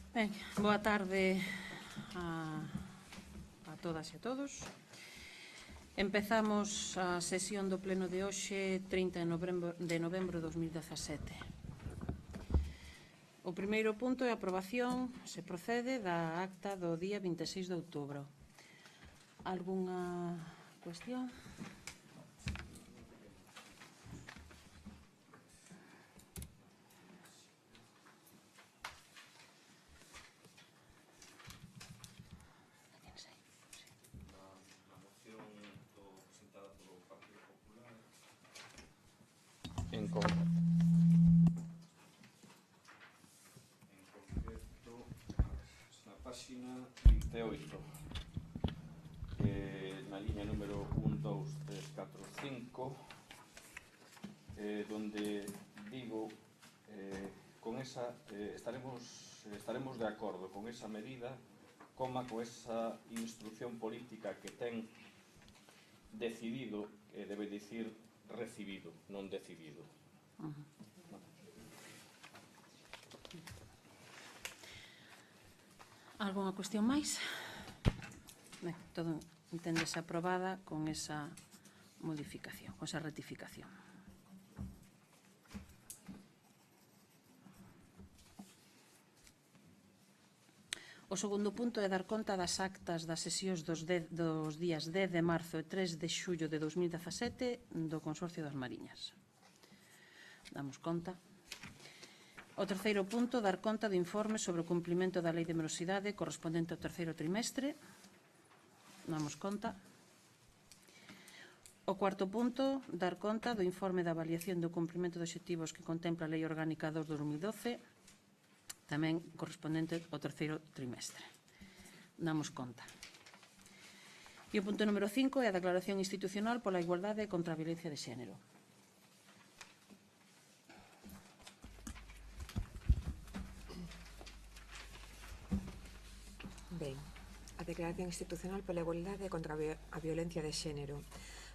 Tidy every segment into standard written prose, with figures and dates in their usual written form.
Ben, boa tarde a todas e a todos. Empezamos a sesión do pleno de hoxe, 30 de novembro de 2017. O primeiro punto é a aprobación, se procede, da acta do día 26 de outubro. Algúnha cuestión? En concreto, na páxina 28, na liña número 1, 2, 3, 4, 5, donde digo, con esa, estaremos de acordo con esa medida, coma con esa instrucción política que ten decidido, debe dicir recibido, non decidido. Algúnha cuestión máis? Ben, todo entendese aprobada con esa modificación, con esa rectificación. O segundo punto é dar conta das actas das sesións dos días 10 de marzo e 3 de xullo de 2017 do Consorcio das Mariñas. Damos conta. O terceiro punto, dar conta do informe sobre o cumprimento da Lei de Morosidade correspondente ao terceiro trimestre. Damos conta. O cuarto punto, dar conta do informe da avaliación do cumprimento de obxectivos que contempla a Lei Orgánica 2 de 2012, tamén correspondente ao terceiro trimestre. Damos conta. E o punto número 5 é a declaración institucional pola igualdade contra a violencia de xénero. Ben, a declaración institucional pola igualdade contra a violencia de xénero.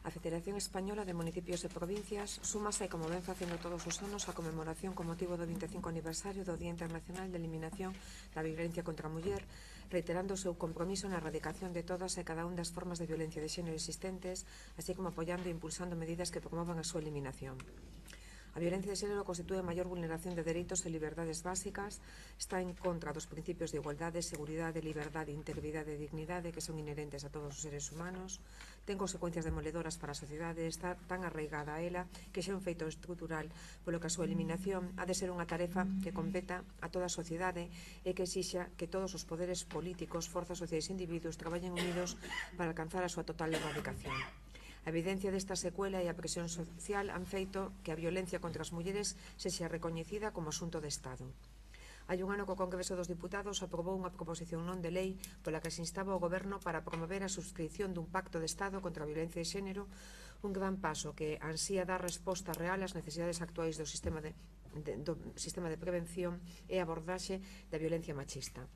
A Federación Española de Municipios e Provincias súmase, como ven facendo todos os anos, a conmemoración con motivo do 25 aniversario do Día Internacional de Eliminación da Violencia contra a Muller, reiterando o seu compromiso na erradicación de todas e cada unha das formas de violencia de xénero existentes, así como apoiando e impulsando medidas que promovan a súa eliminación. A violencia de xénero constitúe a maior vulneración de dereitos e liberdades básicas, está en contra dos principios de igualdade, seguridade, liberdade, integridade e dignidade que son inherentes a todos os seres humanos, ten consecuencias demoledoras para a sociedade, está tan arraigada a ela que xa é un feito estrutural, polo que a súa eliminación ha de ser unha tarefa que competa a toda a sociedade e que exixa que todos os poderes políticos, forzas sociais e individuos traballen unidos para alcanzar a súa total erradicación. A evidencia desta secuela e a presión social han feito que a violencia contra as mulleres sexa recoñecida como asunto de Estado. Hai un ano que o Congreso dos Diputados aprobou unha proposición non de lei pola que se instaba o Goberno para promover a subscrición dun pacto de Estado contra a violencia de xénero, un gran paso que ansía dar resposta real ás necesidades actuais do sistema de prevención e abordaxe da violencia machista.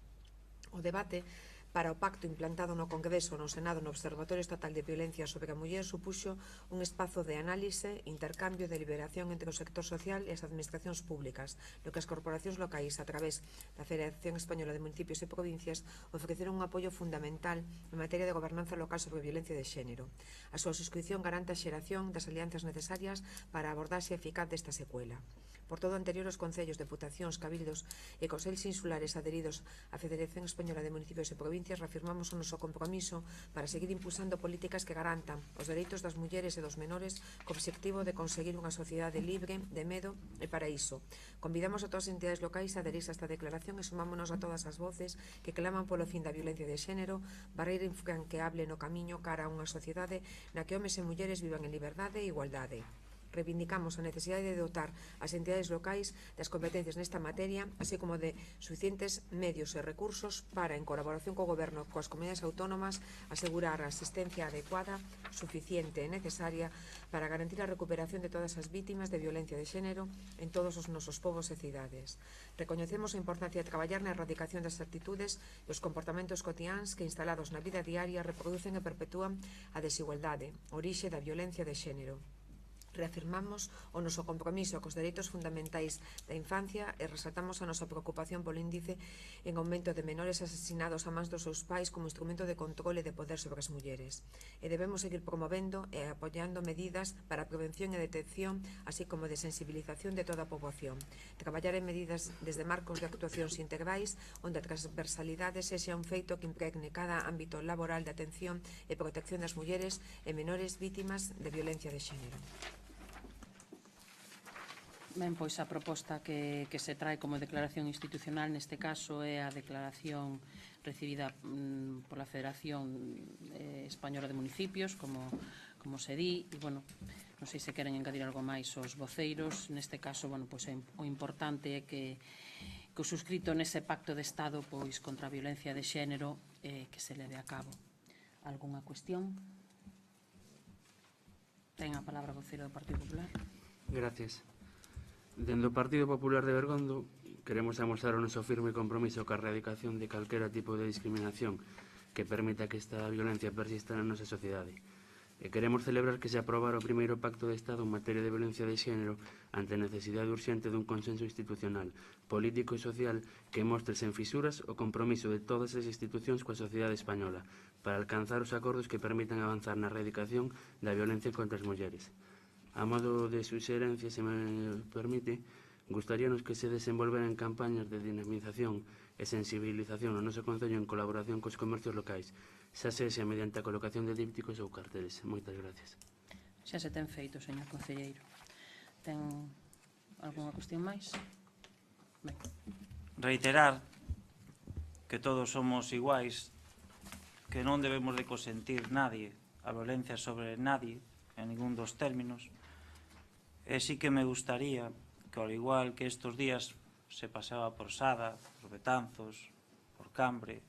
O debate para o pacto implantado no Congreso, no Senado, no Observatorio Estatal de Violencia sobre a Muller supuxo un espazo de análise, intercambio e deliberación entre o sector social e as administracións públicas, no que as corporacións locais, a través da Federación Española de Municipios e Provincias, ofreceron un apoio fundamental en materia de gobernanza local sobre a violencia de xénero. A súa suscripción garante a xeración das alianzas necesarias para a abordaxe eficaz desta secuela. Por todo o anterior, os concellos, deputacións, cabildos e consellos insulares adheridos á Federación Española de Municipios e Provincias reafirmamos o noso compromiso para seguir impulsando políticas que garantan os dereitos das mulleres e dos menores co obxectivo de conseguir unha sociedade libre de medo, e para iso convidamos a todas as entidades locais a adherirse a esta declaración e sumámonos a todas as voces que claman polo fin da violencia de xénero, barreira infranqueable no camiño cara a unha sociedade na que homes e mulleres vivan en liberdade e igualdade. Reivindicamos a necesidade de dotar as entidades locais das competencias nesta materia, así como de suficientes medios e recursos para, en colaboración co Goberno e coas comunidades autónomas, asegurar a asistencia adecuada, suficiente e necesaria para garantir a recuperación de todas as vítimas de violencia de xénero en todos os nosos povos e cidades. Recoñecemos a importancia de traballar na erradicación das actitudes e os comportamentos cotiáns que, instalados na vida diaria, reproducen e perpetúan a desigualdade, orixe da violencia de xénero. Reafirmamos o noso compromiso cos dereitos fundamentais da infancia e resaltamos a nosa preocupación polo índice en aumento de menores asesinados a mans dos seus pais como instrumento de control e de poder sobre as mulleres. E debemos seguir promovendo e apoiando medidas para a prevención e detección, así como de sensibilización de toda a poboación. Traballar en medidas desde marcos de actuacións integrais onde a transversalidade sexa un feito que impregne cada ámbito laboral de atención e protección das mulleres e menores vítimas de violencia de xénero. Ben, pois a proposta que se trae como declaración institucional neste caso é a declaración recibida pola Federación Española de Municipios, como se di, e, bueno, non sei se queren engadir algo máis os voceiros. Neste caso, bueno, pois o importante é que o suscrito nese pacto de Estado pois contra a violencia de xénero que se leve a cabo. Algúnha cuestión? Ten a palabra o voceiro do Partido Popular. Gracias. Dende o Partido Popular de Bergondo queremos amosar o noso firme compromiso ca erradicación de calquera tipo de discriminación que permita que esta violencia persista na nosa sociedade. E queremos celebrar que se aprobara o primeiro pacto de Estado en materia de violencia de xénero ante a necesidade urxente dun consenso institucional, político e social que mostre sen fisuras o compromiso de todas as institucións coa sociedade española para alcanzar os acordos que permitan avanzar na erradicación da violencia contra as mulleres. A modo de suxerencia, se me permite, gustaríanos que se desenvolveran campañas de dinamización e sensibilización no noso concello en colaboración cos comercios locais, xa sexa mediante a colocación de dípticos ou carteles. Moitas gracias. Xa se ten feito, señor concelleiro. Ten algunha cuestión máis? Ben. Reiterar que todos somos iguais, que non debemos de consentir nadie a violencia sobre nadie en ningún dos términos. E sí que me gustaría que, ao igual que estes días se pasaba por Sada, por Betanzos, por Cambre,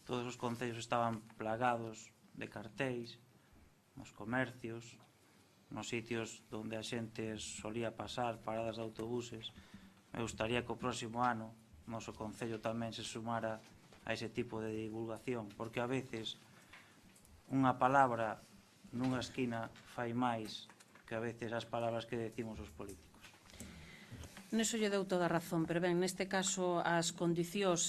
todos os concellos estaban plagados de cartéis nos comercios, nos sitios onde a xente solía pasar, paradas de autobuses. Me gustaría que o próximo ano o noso concello tamén se sumara a ese tipo de divulgación, porque a veces unha palabra nunha esquina fai máis que a veces as palabras que decimos os políticos. Neso lle dou toda a razón, pero ben, neste caso as condicións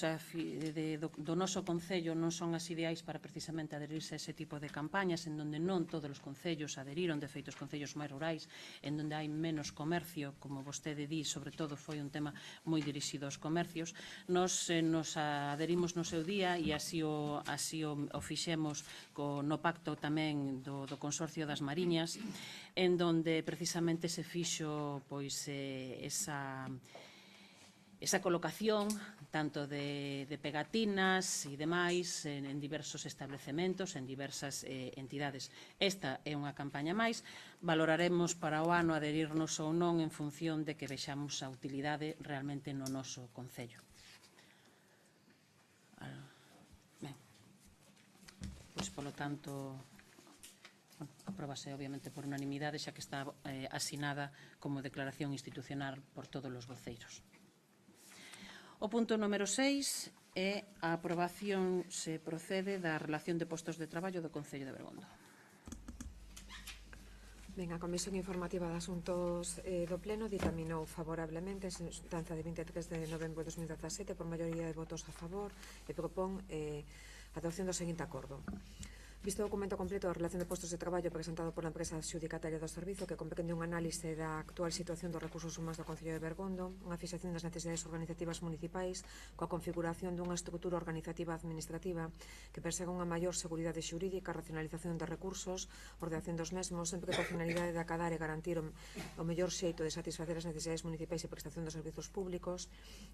do noso concello non son as ideais para precisamente adherirse a ese tipo de campañas en donde non todos os concellos adheriron, de feito os concellos máis rurais, en donde hai menos comercio, como vostede di, sobre todo foi un tema moi dirixido aos comercios. Nos adherimos no seu día e así o fixemos no pacto tamén do Consorcio das Mariñas, en donde precisamente se fixo pois esa colocación tanto de pegatinas e demais en diversos establecementos, en diversas entidades. Esta é unha campaña máis. Valoraremos para o ano adherirnos ou non en función de que vexamos a utilidade realmente no noso concello. Ben, pois, polo tanto, apróbase obviamente por unanimidade, xa que está asinada como declaración institucional por todos os voceiros. O punto número 6 é a aprobación, se procede, da relación de postos de traballo do Concello de Bergondo. Ben, a Comisión Informativa de Asuntos do Pleno ditaminou favorablemente a sentenza de 23 de novembro de 2017 por maioría de votos a favor e propón a adopción do seguinte acordo. Visto o documento completo da relación de postos de traballo presentado pola empresa adxudicataria do servizo que comprende un análise da actual situación dos recursos humanos do Concello de Bergondo, unha fixación das necesidades organizativas municipais coa configuración dunha estrutura organizativa administrativa que persegue unha maior seguridade xurídica, racionalización de recursos, ordenación dos mesmos, sempre coa finalidade de acadar e garantir o mellor xeito de satisfacer as necesidades municipais e prestación dos servizos públicos,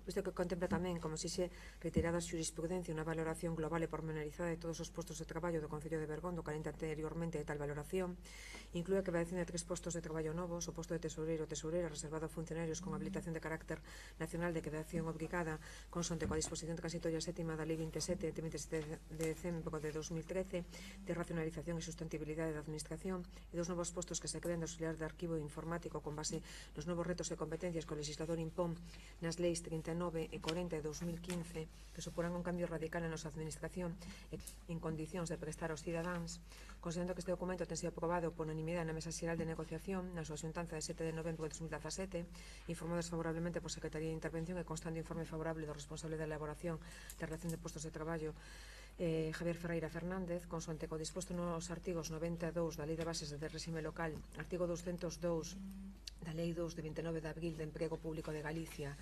visto que contempla tamén, como se reiteradas xurisprudencia, unha valoración global e pormenorizada de todos os postos de traballo do Concello de Bergondo, carente anteriormente de tal valoración, inclúe a creación de 3 postos de traballo novos, o posto de tesoureiro ou tesourera reservado a funcionarios con habilitación de carácter nacional de creación obrigada, consonte coa disposición transitoria sétima da Lei 27 de 27 de decembro de 2013 de racionalización e sustentabilidade da administración, e 2 novos postos que se crean de auxiliar de arquivo informático con base nos novos retos e competencias que o legislador impón nas leis 39 e 40 de 2015, que suporán un cambio radical na nosa administración en condicións de prestar os Cidadáns, considerando que este documento ten sido aprobado por unanimidade na Mesa Xeral de Negociación na súa xuntanza de 7 de novembro de 2017, informado desfavorablemente por Secretaría de Intervención e constando informe favorable do responsable da elaboración da relación de postos de traballo, Javier Ferreira Fernández, consoante co disposto nos artigos 92 da Lei de Bases de Réxime Local, artigo 202 da Lei 2 de 29 de abril de Emprego Público de Galicia,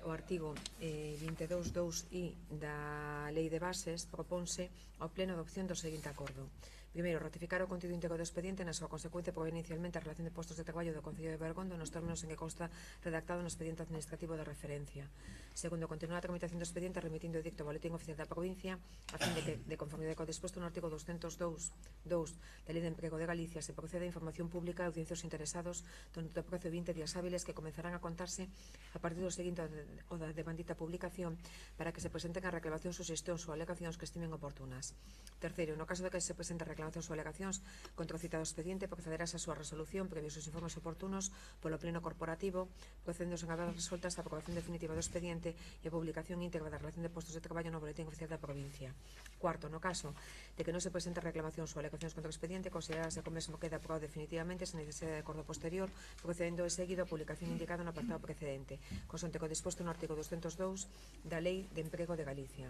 o artigo 22.2i da Lei de Bases, propónse ao Pleno de opción do seguinte acordo. Primeiro, ratificar o contido íntegro do expediente na súa consecuencia prover inicialmente a relación de postos de traballo do Concello de Bergondo nos términos en que consta redactado no expediente administrativo de referencia. Segundo, continuar a tramitación do expediente remitindo o dicto ao boletín oficial da provincia a fin de que, de conformidade co disposto no artigo 202.2 da Lei de Emprego de Galicia, se procede a información pública a audiencias interesados durante o prazo de 20 días hábiles que comenzarán a contarse a partir do seguinte o da devandita publicación para que se presenten as reclamacións, suxestións ou alegacións que estimen oportunas. Terceiro, no caso de que se presente reclamacións ou alegacións contra o citado expediente, procederás a súa resolución previos os informes oportunos polo pleno corporativo, procedendo sen haber resoltas a aprobación definitiva do expediente e a publicación íntegra da relación de postos de traballo no boletín oficial da provincia. Cuarto, no caso de que non se presente reclamacións ou alegacións contra o expediente, considerarase que o mesmo queda aprobado definitivamente sen necesidade de acordo posterior, procedendo de seguido a publicación indicada no apartado precedente, consonante co disposto no artigo 202 da Lei de Emprego de Galicia.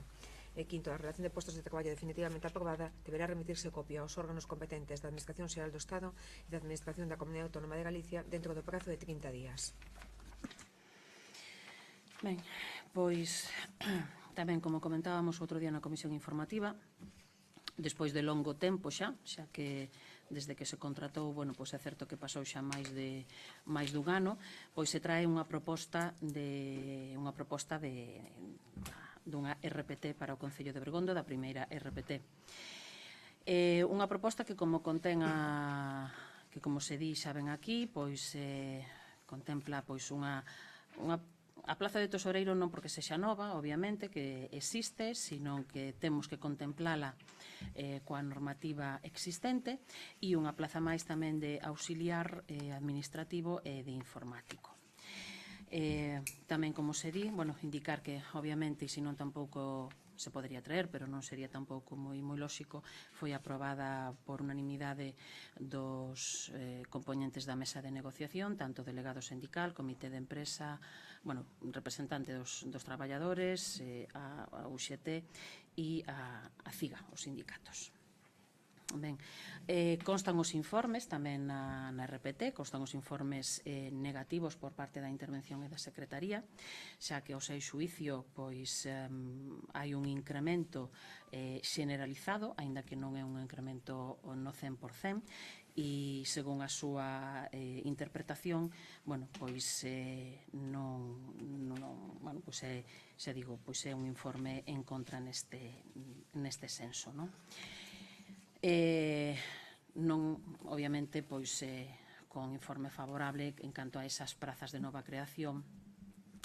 E quinto, a relación de postos de traballo definitivamente aprobada deberá remitirse copia aos órganos competentes da Administración Xeral do Estado e da Administración da Comunidade Autónoma de Galicia dentro do prazo de 30 días. Ben, pois tamén, como comentábamos outro día na comisión informativa, despois de longo tempo xa que desde que se contratou, bueno, pois é certo que pasou xa máis dun ano, pois se trae unha proposta dunha RPT para o Concello de Bergondo, da primeira RPT. Unha proposta que, como se di xa ven aquí, pois contempla pois a plaza de tesoreiro non porque sexa nova, obviamente, que existe, sino que temos que contemplala coa normativa existente, e unha plaza máis tamén de auxiliar administrativo e de informático. Tamén, como se di, indicar que, obviamente, e senón tampouco se podería traer, pero non sería tampouco moi lóxico, foi aprobada por unanimidade dos componentes da mesa de negociación, tanto delegado sindical, comité de empresa, representante dos traballadores, a UXT e a CIGA, os sindicatos. Ben, constan os informes tamén na RPT, constan os informes negativos por parte da intervención e da Secretaría, xa que ao seu xuicio pois hai un incremento xeneralizado, aínda que non é un incremento no 100%, e según a súa interpretación, pois non, xa digo, pois é un informe en contra neste senso, non? Obviamente, pois con informe favorable en canto a esas prazas de nova creación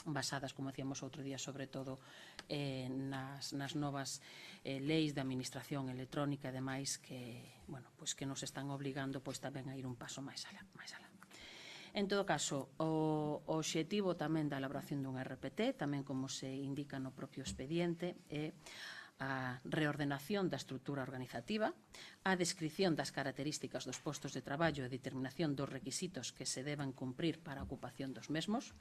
basadas, como decíamos outro día, sobre todo nas novas leis de administración electrónica e demais que nos están obligando pois tamén a ir un paso máis alá. En todo caso, o obxectivo tamén da elaboración dun RPT, tamén como se indica no propio expediente, é a reordenación da estrutura organizativa, a descripción das características dos postos de traballo e determinación dos requisitos que se deban cumprir para a ocupación dos mesmos,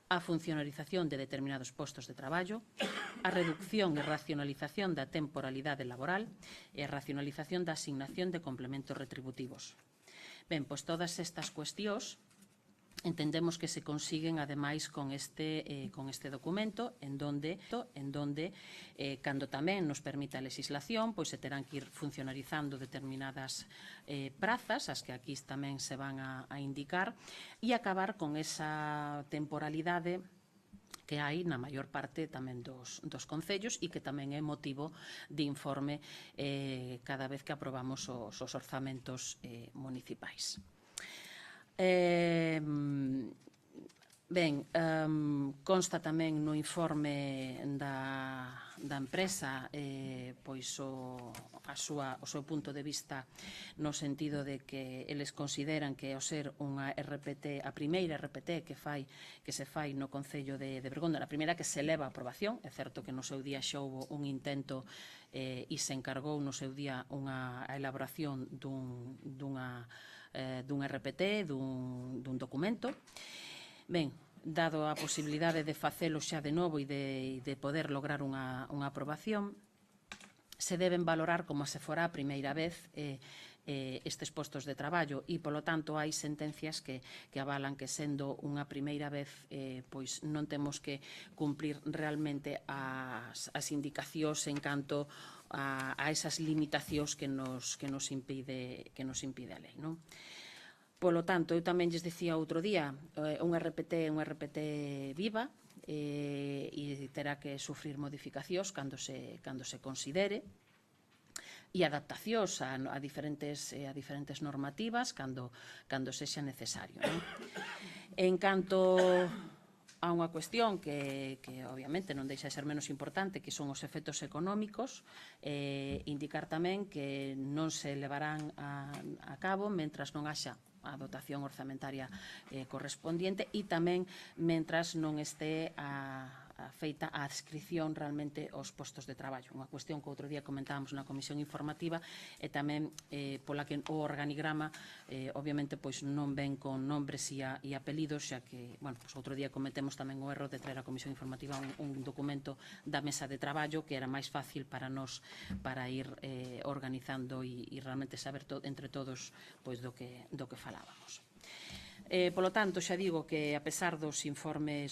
a funcionalización de determinados postos de traballo, a reducción e racionalización da temporalidade laboral e a racionalización da asignación de complementos retributivos. Ben, pois todas estas cuestións entendemos que se consiguen ademais con este documento en donde cando tamén nos permita a legislación pois se terán que ir funcionalizando determinadas prazas, as que aquí tamén se van a indicar, e acabar con esa temporalidade que hai na maior parte tamén dos concellos e que tamén é motivo de informe cada vez que aprobamos os orzamentos municipais. Ben, consta tamén no informe empresa pois o seu punto de vista no sentido de que eles consideran que ao ser unha RPT, a primeira RPT que se fai no Concello de Bergondo, a primeira que se leva a aprobación, é certo que no seu día xa houve un intento e se encargou no seu día a elaboración dunha RPT, dun documento. Ben, dado a posibilidade de facelo xa de novo e de poder lograr unha aprobación, se deben valorar como se fora a primeira vez estes postos de traballo e, polo tanto, hai sentencias que avalan que, sendo unha primeira vez, pois non temos que cumplir realmente as indicacións en canto a esas limitacións que nos impide a lei, non? Polo tanto, eu tamén lles dicía outro día, unha RPT viva e terá que sufrir modificacións cando se considere e adaptacións a diferentes normativas cando sexa necesario. En canto a unha cuestión que obviamente non deixa de ser menos importante, que son os efectos económicos, indicar tamén que non se levarán a cabo mentras non haxa a dotación orzamentaria correspondiente e tamén mentras non este feita a adscripción realmente aos postos de traballo. Unha cuestión que outro día comentábamos na comisión informativa e tamén pola que o organigrama obviamente pois non ven con nombres e apelidos, xa que, bueno, pois outro día cometemos tamén o erro de traer a comisión informativa un documento da mesa de traballo que era máis fácil para nós para ir organizando e realmente saber entre todos pois do que falábamos. Polo tanto, xa digo que a pesar do informe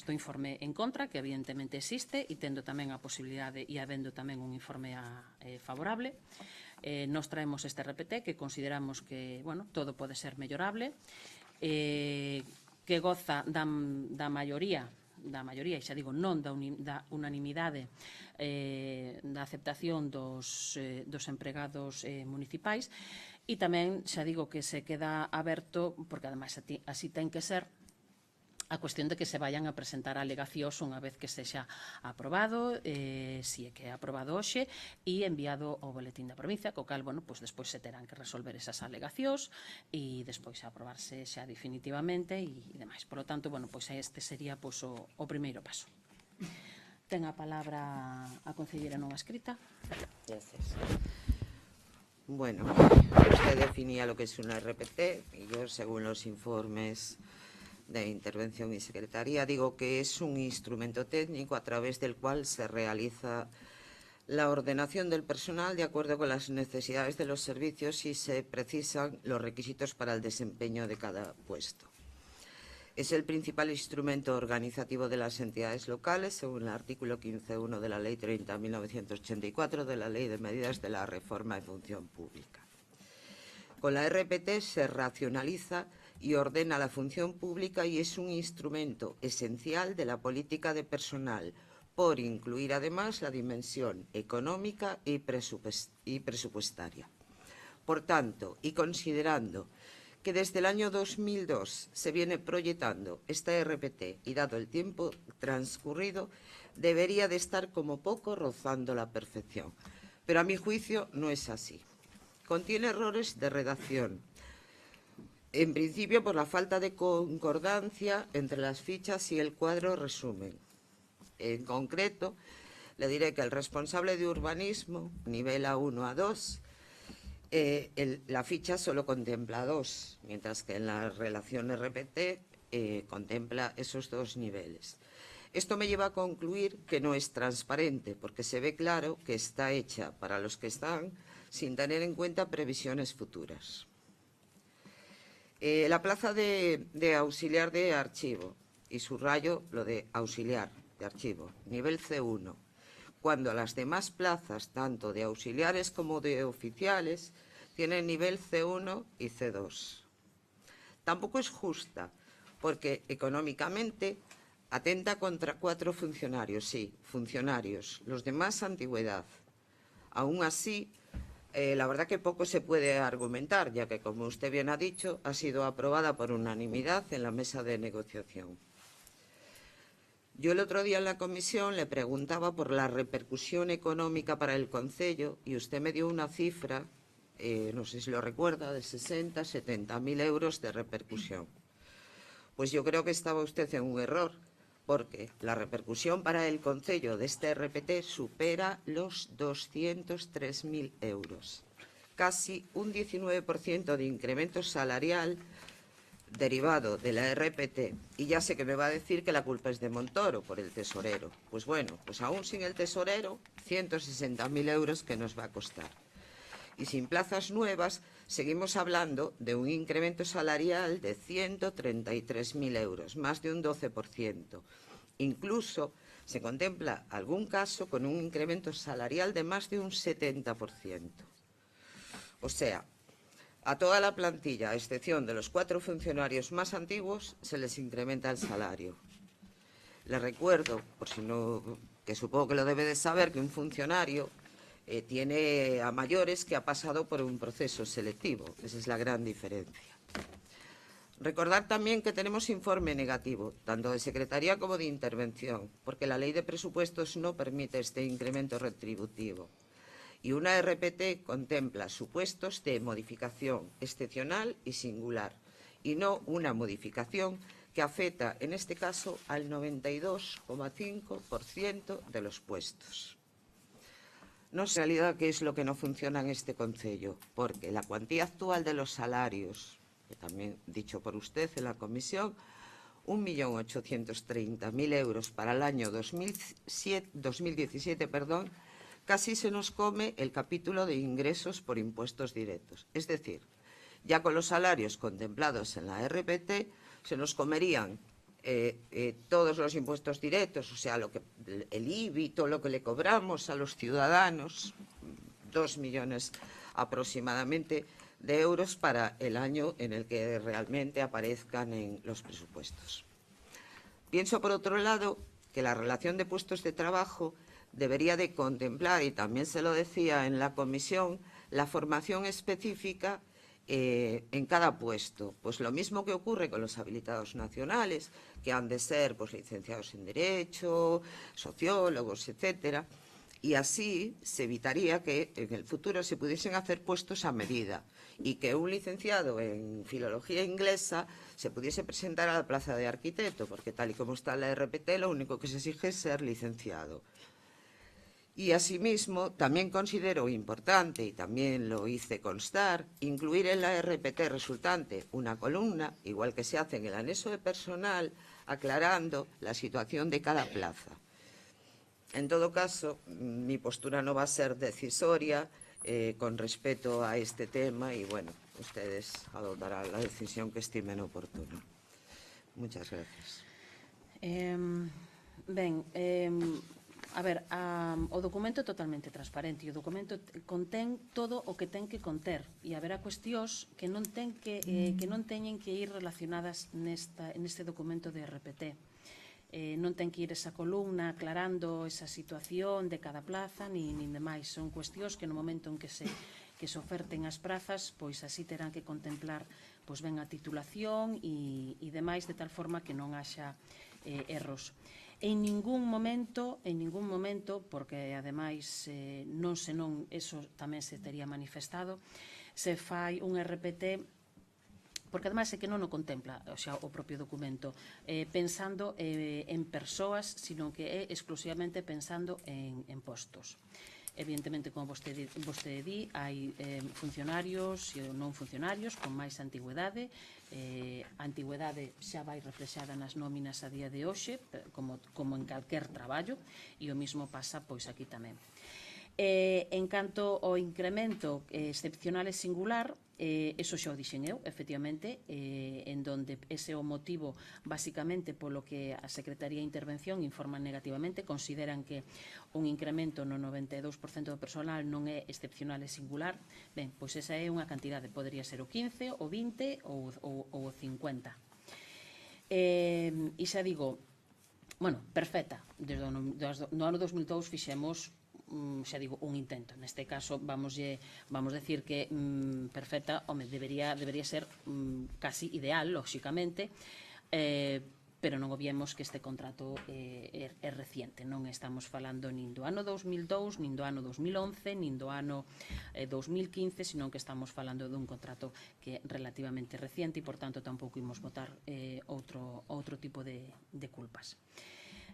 en contra, que evidentemente existe, e tendo tamén a posibilidade e habendo tamén un informe favorable, nos traemos este RPT que consideramos que, bueno, todo pode ser mellorable, que goza da maioría, e xa digo, non da unanimidade da aceptación dos empregados municipais, e tamén, xa digo, que se queda aberto, porque ademais así ten que ser, a cuestión de que se vayan a presentar alegacións unha vez que sexa aprobado, si é que é aprobado hoxe, e enviado ao boletín da provincia, co cal, bueno, pois despois se terán que resolver esas alegacións e despois aprobarse xa definitivamente e demais. Por lo tanto, bueno, pois este sería pois o primeiro paso. Ten a palabra a concelleira non escrita. Gracias. Bueno, usted definía lo que es una RPT y yo, según los informes de intervención y secretaría, digo que es un instrumento técnico a través del cual se realiza la ordenación del personal de acuerdo con las necesidades de los servicios y se precisan los requisitos para el desempeño de cada puesto. Es el principal instrumento organizativo de las entidades locales, según el artículo 15.1 de la Ley 30.1984 de la Ley de Medidas de la Reforma de Función Pública. Con la RPT se racionaliza y ordena la función pública y es un instrumento esencial de la política de personal, por incluir además la dimensión económica y presupuestaria. Por tanto, y considerando que desde el año 2002 se viene proyectando esta RPT y dado el tiempo transcurrido, debería de estar como poco rozando la perfección. Pero a mi juicio no es así. Contiene errores de redacción. En principio por la falta de concordancia entre las fichas y el cuadro resumen. En concreto, le diré que el responsable de urbanismo, nivel A1, A2, la ficha solo contempla 2, mientras que en la relación RPT contempla esos 2 niveles. Esto me lleva a concluir que no es transparente, porque se ve claro que está hecha para los que están sin tener en cuenta previsiones futuras. La plaza de auxiliar de archivo, y subrayo lo de auxiliar de archivo, nivel C1, cuando las demás plazas, tanto de auxiliares como de oficiales, tienen nivel C1 y C2. Tampoco es justa, porque económicamente atenta contra 4 funcionarios, sí, funcionarios, los demás antigüedad. Aún así, la verdad que poco se puede argumentar, ya que, como usted bien ha dicho, ha sido aprobada por unanimidad en la mesa de negociación. Yo el otro día en la comisión le preguntaba por la repercusión económica para el concello y usted me dio una cifra, no sé si lo recuerda, de 60, 70.000 euros de repercusión. Pues yo creo que estaba usted en un error, porque la repercusión para el concello de este RPT supera los 203.000 euros. Casi un 19% de incremento salarial derivado de la RPT. Y ya sé que me va a decir que la culpa es de Montoro por el tesorero. Pues bueno, pues aún sin el tesorero, 160.000 euros que nos va a costar. Y sin plazas nuevas, seguimos hablando de un incremento salarial de 133.000 euros, más de un 12%. Incluso se contempla algún caso con un incremento salarial de más de un 70%. O sea, a toda la plantilla, a excepción de los 4 funcionarios más antiguos, se les incrementa el salario. Les recuerdo, por si no, que supongo que lo debe de saber, que un funcionario tiene a mayores que ha pasado por un proceso selectivo. Esa es la gran diferencia. Recordar también que tenemos informe negativo, tanto de Secretaría como de Intervención, porque la Ley de Presupuestos no permite este incremento retributivo. Y una RPT contempla supuestos de modificación excepcional y singular, y no una modificación que afecta, en este caso, al 92,5% de los puestos. No sé en realidad qué es lo que no funciona en este concello, porque la cuantía actual de los salarios, que también dicho por usted en la comisión, 1.830.000 euros para el año 2017, casi se nos come el capítulo de ingresos por impuestos directos. Es decir, ya con los salarios contemplados en la RPT, se nos comerían todos los impuestos directos, o sea, el IBI, todo lo que le cobramos a los ciudadanos, 2 millones aproximadamente de euros para el año en el que realmente aparezcan en los presupuestos. Pienso, por otro lado, que la relación de puestos de trabajo debería de contemplar, y también se lo decía en la comisión, la formación específica en cada puesto. Pues lo mismo que ocurre con los habilitados nacionales, que han de ser pues, licenciados en Derecho, sociólogos, etcétera, y así se evitaría que en el futuro se pudiesen hacer puestos a medida y que un licenciado en Filología Inglesa se pudiese presentar a la plaza de arquitecto, porque tal y como está la RPT, lo único que se exige es ser licenciado. Y asimismo, también considero importante, y también lo hice constar, incluir en la RPT resultante una columna, igual que se hace en el anexo de personal, aclarando la situación de cada plaza. En todo caso, mi postura no va a ser decisoria con respecto a este tema y, bueno, ustedes adoptarán la decisión que estimen oportuna. Muchas gracias. A ver, o documento é totalmente transparente e o documento contén todo o que ten que conter e haberá cuestións que non teñen que ir relacionadas neste documento de RPT. Non ten que ir esa columna aclarando esa situación de cada plaza nin demais. Son cuestións que no momento en que se oferten as prazas, pois así terán que contemplar pois ben a titulación e demais, de tal forma que non haxa erros. En ningún momento, porque ademais senón eso tamén se tería manifestado, se fai un RPT, porque ademais é que non o contempla o propio documento, pensando en persoas, sino que é exclusivamente pensando en postos. Evidentemente, como vostede di, hai funcionarios e non funcionarios con máis antigüedade. A antigüedade xa vai reflexada nas nóminas a día de hoxe, como en calquer traballo, e o mesmo pasa pois aquí tamén. En canto ao incremento excepcional e singular, eso xa o dixen eu, efectivamente, en donde ese é o motivo basicamente polo que a Secretaría de Intervención informan negativamente, consideran que un incremento no 92% do personal non é excepcional e singular. Ben, pois esa é unha cantidade, podería ser o 15, o 20 ou o 50. E xa digo, bueno, perfecta, desde no ano 2002 fixemos xa digo, un intento. Neste caso, vamos decir que perfecta, home, debería ser casi ideal, lóxicamente, pero non obviemos que este contrato é reciente, non estamos falando nin do ano 2002, nin do ano 2011, nin do ano 2015, senón que estamos falando dun contrato que é relativamente reciente e, por tanto, tampouco imos botar outro tipo de culpas.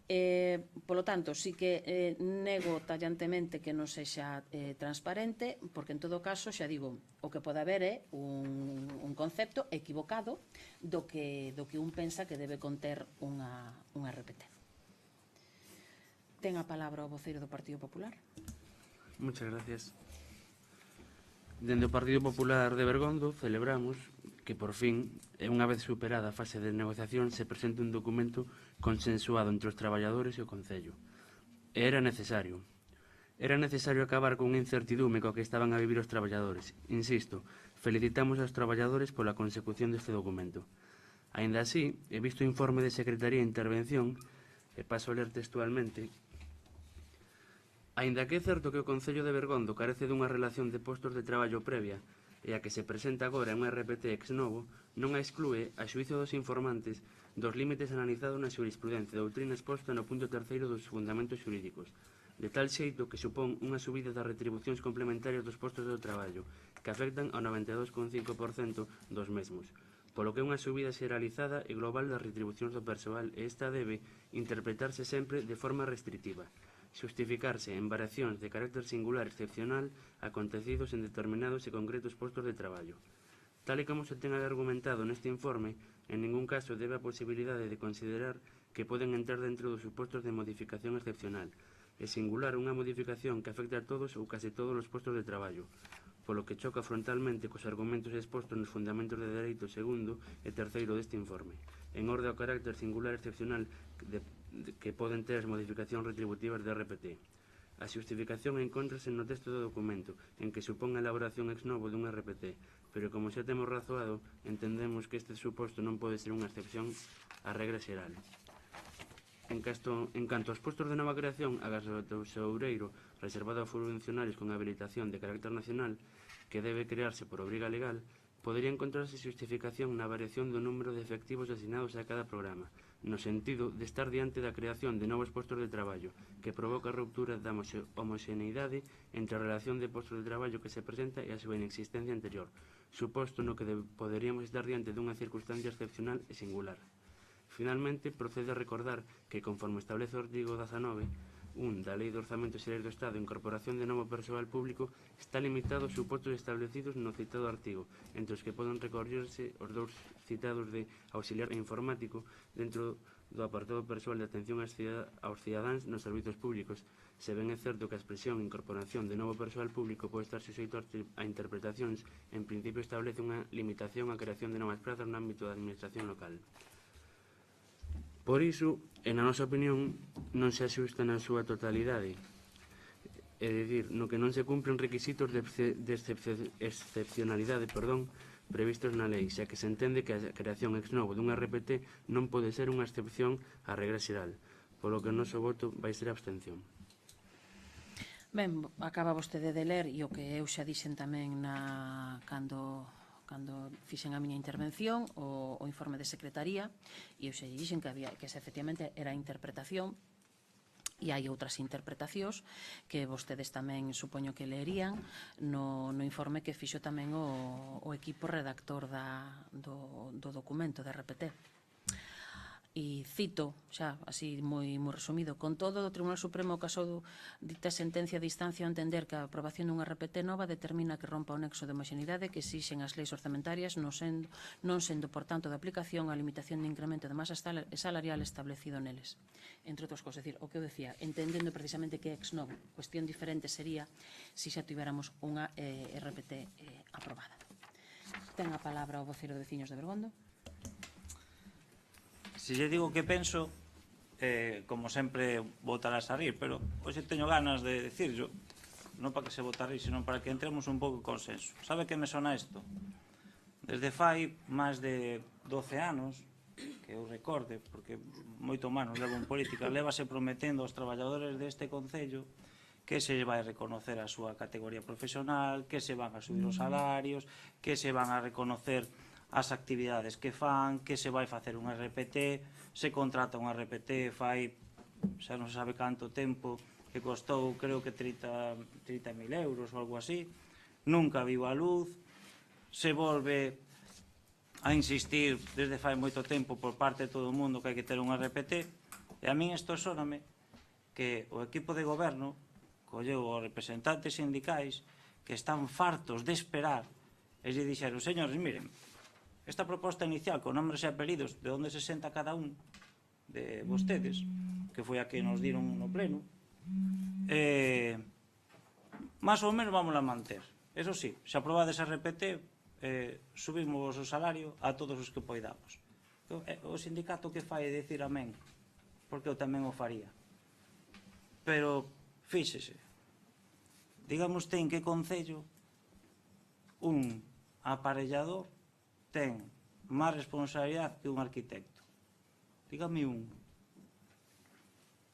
Polo tanto, sí que nego tallantemente que non sexa transparente, porque en todo caso, xa digo, o que pode haber é un concepto equivocado do que un pensa que debe conter unha RPT. Ten a palabra o voceiro do Partido Popular. Muchas gracias. Dende o Partido Popular de Bergondo celebramos que por fin, e unha vez superada a fase de negociación, se presente un documento consensuado entre os traballadores e o Concello. E era necesario. Era necesario acabar con unha incertidume coa que estaban a vivir os traballadores. Insisto, felicitamos aos traballadores pola consecución deste documento. Aínda así, he visto o informe de Secretaría de Intervención, e paso a ler textualmente. Aínda que é certo que o Concello de Bergondo carece dunha relación de postos de traballo previa e a que se presenta agora unha RPT ex novo, non a exclúe, a xuízo dos informantes, dos límites analizados na xurisprudencia e doutrina exposta no punto 3º dos fundamentos xurídicos, de tal xeito que supón unha subida das retribucións complementarias dos postos de traballo, que afectan ao 92,5% dos mesmos, polo que é unha subida xeralizada e global das retribucións do persoal e esta debe interpretarse sempre de forma restrictiva, xustificarse en variacións de carácter singular excepcional acontecidos en determinados e concretos postos de traballo. Tal e como se ten argumentado neste informe, en ningún caso debe a posibilidade de considerar que poden entrar dentro dos supostos de modificación excepcional e singular unha modificación que afecta a todos ou case todos os postos de traballo, polo que choca frontalmente cos argumentos expostos nos fundamentos de dereito segundo e terceiro deste informe, en orde ao carácter singular excepcional que poden ter as modificacións retributivas de RPT. A xustificación encóntrase no texto do documento, en que supón a elaboración ex novo dun RPT, pero como xa temos razoado, entendemos que este suposto non pode ser unha excepción á regra xeral. En canto aos postos de nova creación, a gasoureiro reservado a funcionarios con habilitación de carácter nacional, que debe crearse por obriga legal, podería encontrarse xustificación na variación do número de efectivos asignados a cada programa, no sentido de estar diante da creación de novos postos de traballo, que provoca a ruptura da homoxeneidade entre a relación de postos de traballo que se presenta e a súa inexistencia anterior, suposto no que poderíamos estar diante dunha circunstancia excepcional e singular. Finalmente, procede a recordar que, conforme establece o artigo 19, da Lei de Orzamento Xerais do Estado, a incorporación de novo persoal público está limitado aos supostos establecidos no citado artigo, entre os que poden recorrerse os dous citados de auxiliar e informático dentro do apartado persoal de atención aos cidadáns nos servizos públicos. Se ben é certo que a expresión incorporación de novo persoal público pode estar suxeito a interpretacións, en principio establece unha limitación á creación de novas prazas no ámbito da administración local. Por iso, na nosa opinión, non se axusta na súa totalidade, é dicir, no que non se cumpren requisitos de excepcionalidade previstos na lei, xa que se entende que a creación ex novo dun RPT non pode ser unha excepción á regra xeral, polo que o noso voto vai ser abstención. Ben, acaba vostede de ler e o que eu xa dixen tamén cando fixen a miña intervención o informe de Secretaría e eu xa dixen que efectivamente era a interpretación e hai outras interpretacións que vostedes tamén supoño que leerían no informe que fixo tamén o equipo redactor do documento de RPT. E cito, xa, así moi resumido, con todo, o Tribunal Supremo casou dita sentencia de instancia ao entender que a aprobación dunha RPT nova determina que rompa o nexo de homoxeneidade que exixen as leis orzamentarias non sendo, por tanto, de aplicación a limitación de incremento de masa salarial establecido neles. Entre outras cosas, decir, o que eu decía, entendendo precisamente que ex novo, cuestión diferente sería se xa tivéramos unha RPT aprobada. Ten a palabra o voceiro de Veciños de Bergondo. Se lle digo que penso, como sempre votarás a rir, pero hoxe teño ganas de decirlo, non para que se vota a rir, sino para que entremos un pouco en consenso. Sabe que me sona isto? Desde fai máis de 12 anos, que eu recorde, porque moito máis levo en política, lévase prometendo aos traballadores deste Concello que se vai reconocer a súa categoría profesional, que se van a subir os salarios, que se van a reconocer as actividades que fan, que se vai facer un RPT, se contrata un RPT, fai xa non se sabe canto tempo, que costou creo que 30.000 euros ou algo así, nunca viu a luz, se volve a insistir desde fai moito tempo por parte de todo o mundo que hai que ter un RPT, e a min isto sóname que o equipo de goberno colleu os representantes sindicais que están fartos de esperar e lle dixeron, señores, miren, esta proposta inicial con nombres e apelidos de onde se senta cada un de vostedes, que foi a que nos diron no pleno, máis ou menos vamos a manter. Eso sí, se aprobades a RPT, subimos o salario a todos os que poidamos. O sindicato que fai é dicir amén, porque eu tamén o faría. Pero, fíxese, digamos ten que concello un aparellador ten máis responsabilidade que un arquitecto. Dígame un.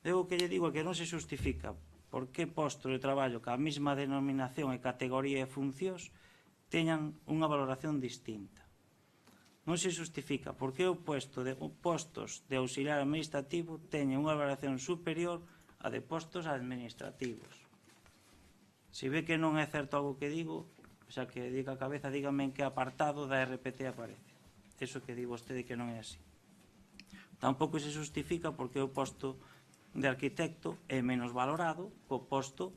Eu o que lle digo é que non se justifica por que postos de traballo que a mesma denominación e categoría e funcións teñan unha valoración distinta. Non se justifica por que postos de auxiliar administrativo teñen unha valoración superior a de postos administrativos. Se ve que non é certo algo que digo, xa que diga a cabeza, dígame en que apartado da RPT aparece. Eso que di vostede que non é así. Tampouco se justifica porque o posto de arquitecto é menos valorado que o posto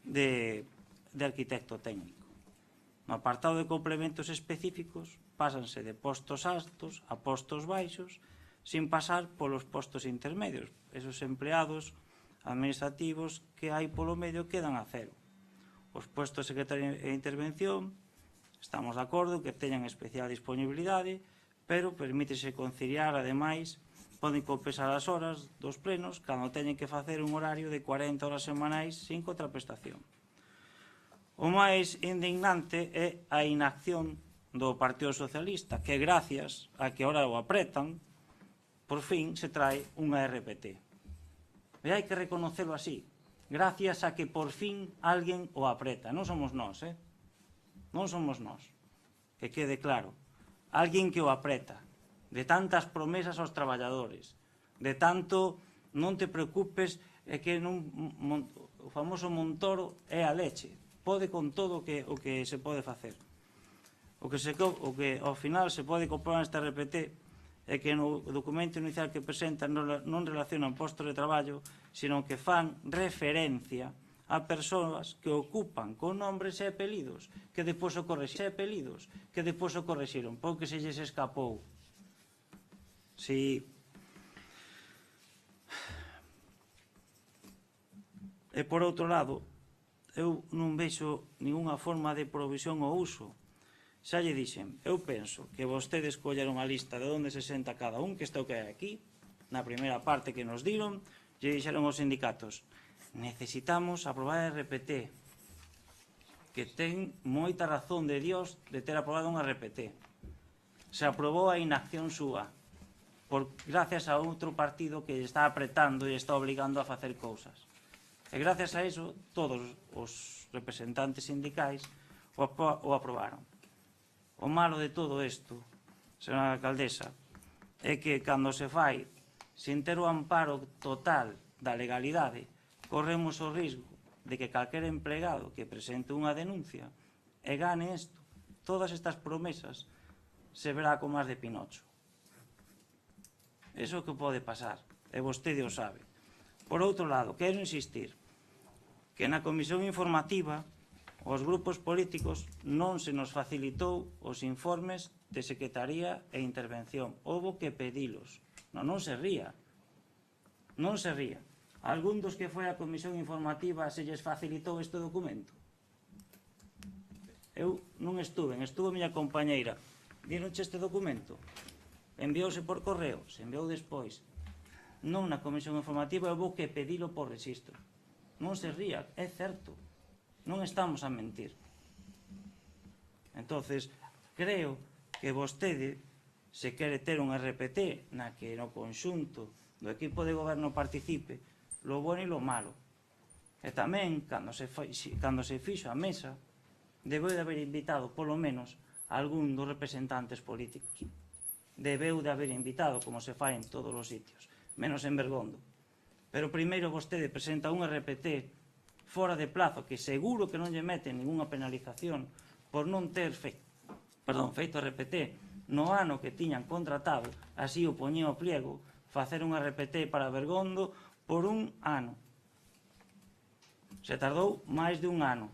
de arquitecto técnico. No apartado de complementos específicos pásanse de postos altos a postos baixos sin pasar polos postos intermedios. Esos empleados administrativos que hai polo medio quedan a cero. Os postos de secretario de intervención estamos de acordo que teñan especial disponibilidade, pero permítese conciliar, ademais, poden compensar as horas dos plenos cando teñen que facer un horario de 40 horas semanais sin contraprestación. O máis indignante é a inacción do Partido Socialista, que gracias a que ahora o apretan, por fin se trae unha RPT. E hai que reconocelo así, gracias a que por fin alguén o apreta. Non somos nós, non somos nós. Que quede claro. Alguén que o apreta. De tantas promesas aos traballadores, de tanto non te preocupes, é que o famoso Montoro é a leche, pode con todo o que se pode facer. O que ao final se pode comprobar nesta RPT é que no documento inicial que presentan non relacionan postos de traballo, sino que fan referencia a persoas que ocupan con nombres e apelidos, que depois o correxiron, porque se lles escapou. Si. E por outro lado, eu non vexo ninguna forma de provisión ou uso. Xa lle dixen, eu penso que vostedes colleron a lista de onde se senta cada un, que está o que hai aquí, na primeira parte que nos diron, lle dixeron aos sindicatos, necesitamos aprobar a RPT, que ten moita razón de Dios de ter aprobado unha RPT. Se aprobou a inacción súa, gracias a outro partido que está apretando e está obligando a facer cousas. E gracias a iso, todos os representantes sindicais o aprobaron. O malo de todo isto, señora alcaldesa, é que cando se fai sin ter o amparo total da legalidade, corremos o risco de que calquer empregado que presente unha denuncia e gane isto, todas estas promesas, se verá con máis de Pinocho. Eso que pode pasar, e vostede o sabe. Por outro lado, quero insistir que na comisión informativa os grupos políticos non se nos facilitou os informes de secretaría e intervención. Houbo que pedilos. Non se ría. Non se ría. Algún dos que foi a comisión informativa se lles facilitou este documento? Eu non estuve a miña compañeira. Díronche este documento? Enviouse por correo, se enviou despois. Non na comisión informativa, houve que pedilo por rexistro. Non se ría, é certo. Non estamos a mentir. Entonces, creo que vostede, se quere ter un RPT na que no conxunto do equipo de goberno participe, lo bueno e lo malo. E tamén, cando se fixo a mesa, debeu de haber invitado, polo menos, algún dos representantes políticos. Debeu de haber invitado, como se fai en todos os sitios, menos en Bergondo. Pero primeiro vostede presenta un RPT fora de plazo, que seguro que non lle meten ninguna penalización por non ter feito RPT no ano que tiñan contratado, así o poñía o pliego, facer un RPT para Bergondo por un ano. Se tardou máis de un ano.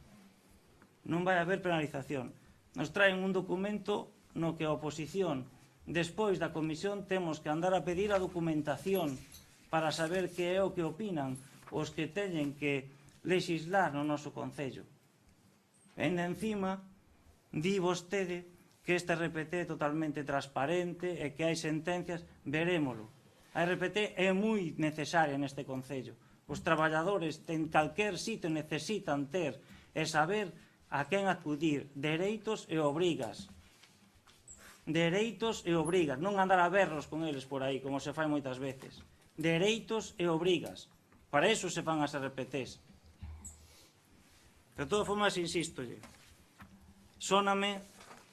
Non vai haber penalización. Nos traen un documento no que a oposición, despois da comisión, temos que andar a pedir a documentación para saber que é o que opinan os que teñen que lexislar no noso Concello. E encima, di vostede que este RPT é totalmente transparente e que hai sentencias, verémolo. A RPT é moi necesaria neste Concello. Os traballadores en calquer sitio necesitan ter e saber a quen acudir, dereitos e obrigas. Dereitos e obrigas, non andar a berros con eles por aí, como se fai moitas veces. Dereitos e obrigas. Para iso se fan as RPTs. De todas formas, insístolle, sóname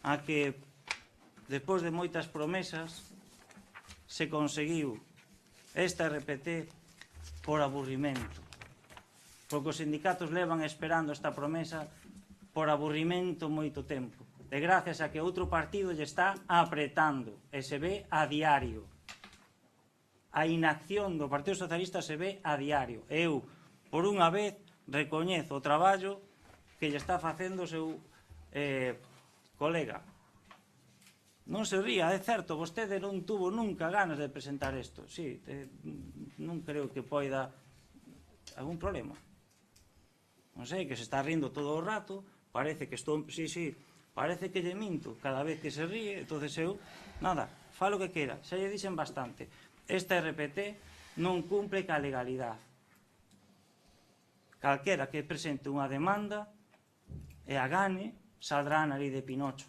a que, despois de moitas promesas, se conseguiu esta RPT por aburrimento. Porque os sindicatos levan esperando esta promesa por aburrimento moito tempo. De gracias a que outro partido lle está apretando, e se ve a diario. A inacción do Partido Socialista se ve a diario. Eu, por unha vez, recoñezo o traballo que lle está facendo o seu colega. Non se ría, é certo, vostede non tuvo nunca ganas de presentar isto. Sí, non creo que poida algún problema. Non sei, que se está rindo todo o rato, parece que estou... Sí, parece que lle minto cada vez que se ríe, entonces eu, nada, falo o que quera, xa lle dixen bastante. Esta RPT non cumpre ca legalidade. Calquera que presente unha demanda e a gane, saldrá na lei de Pinocho.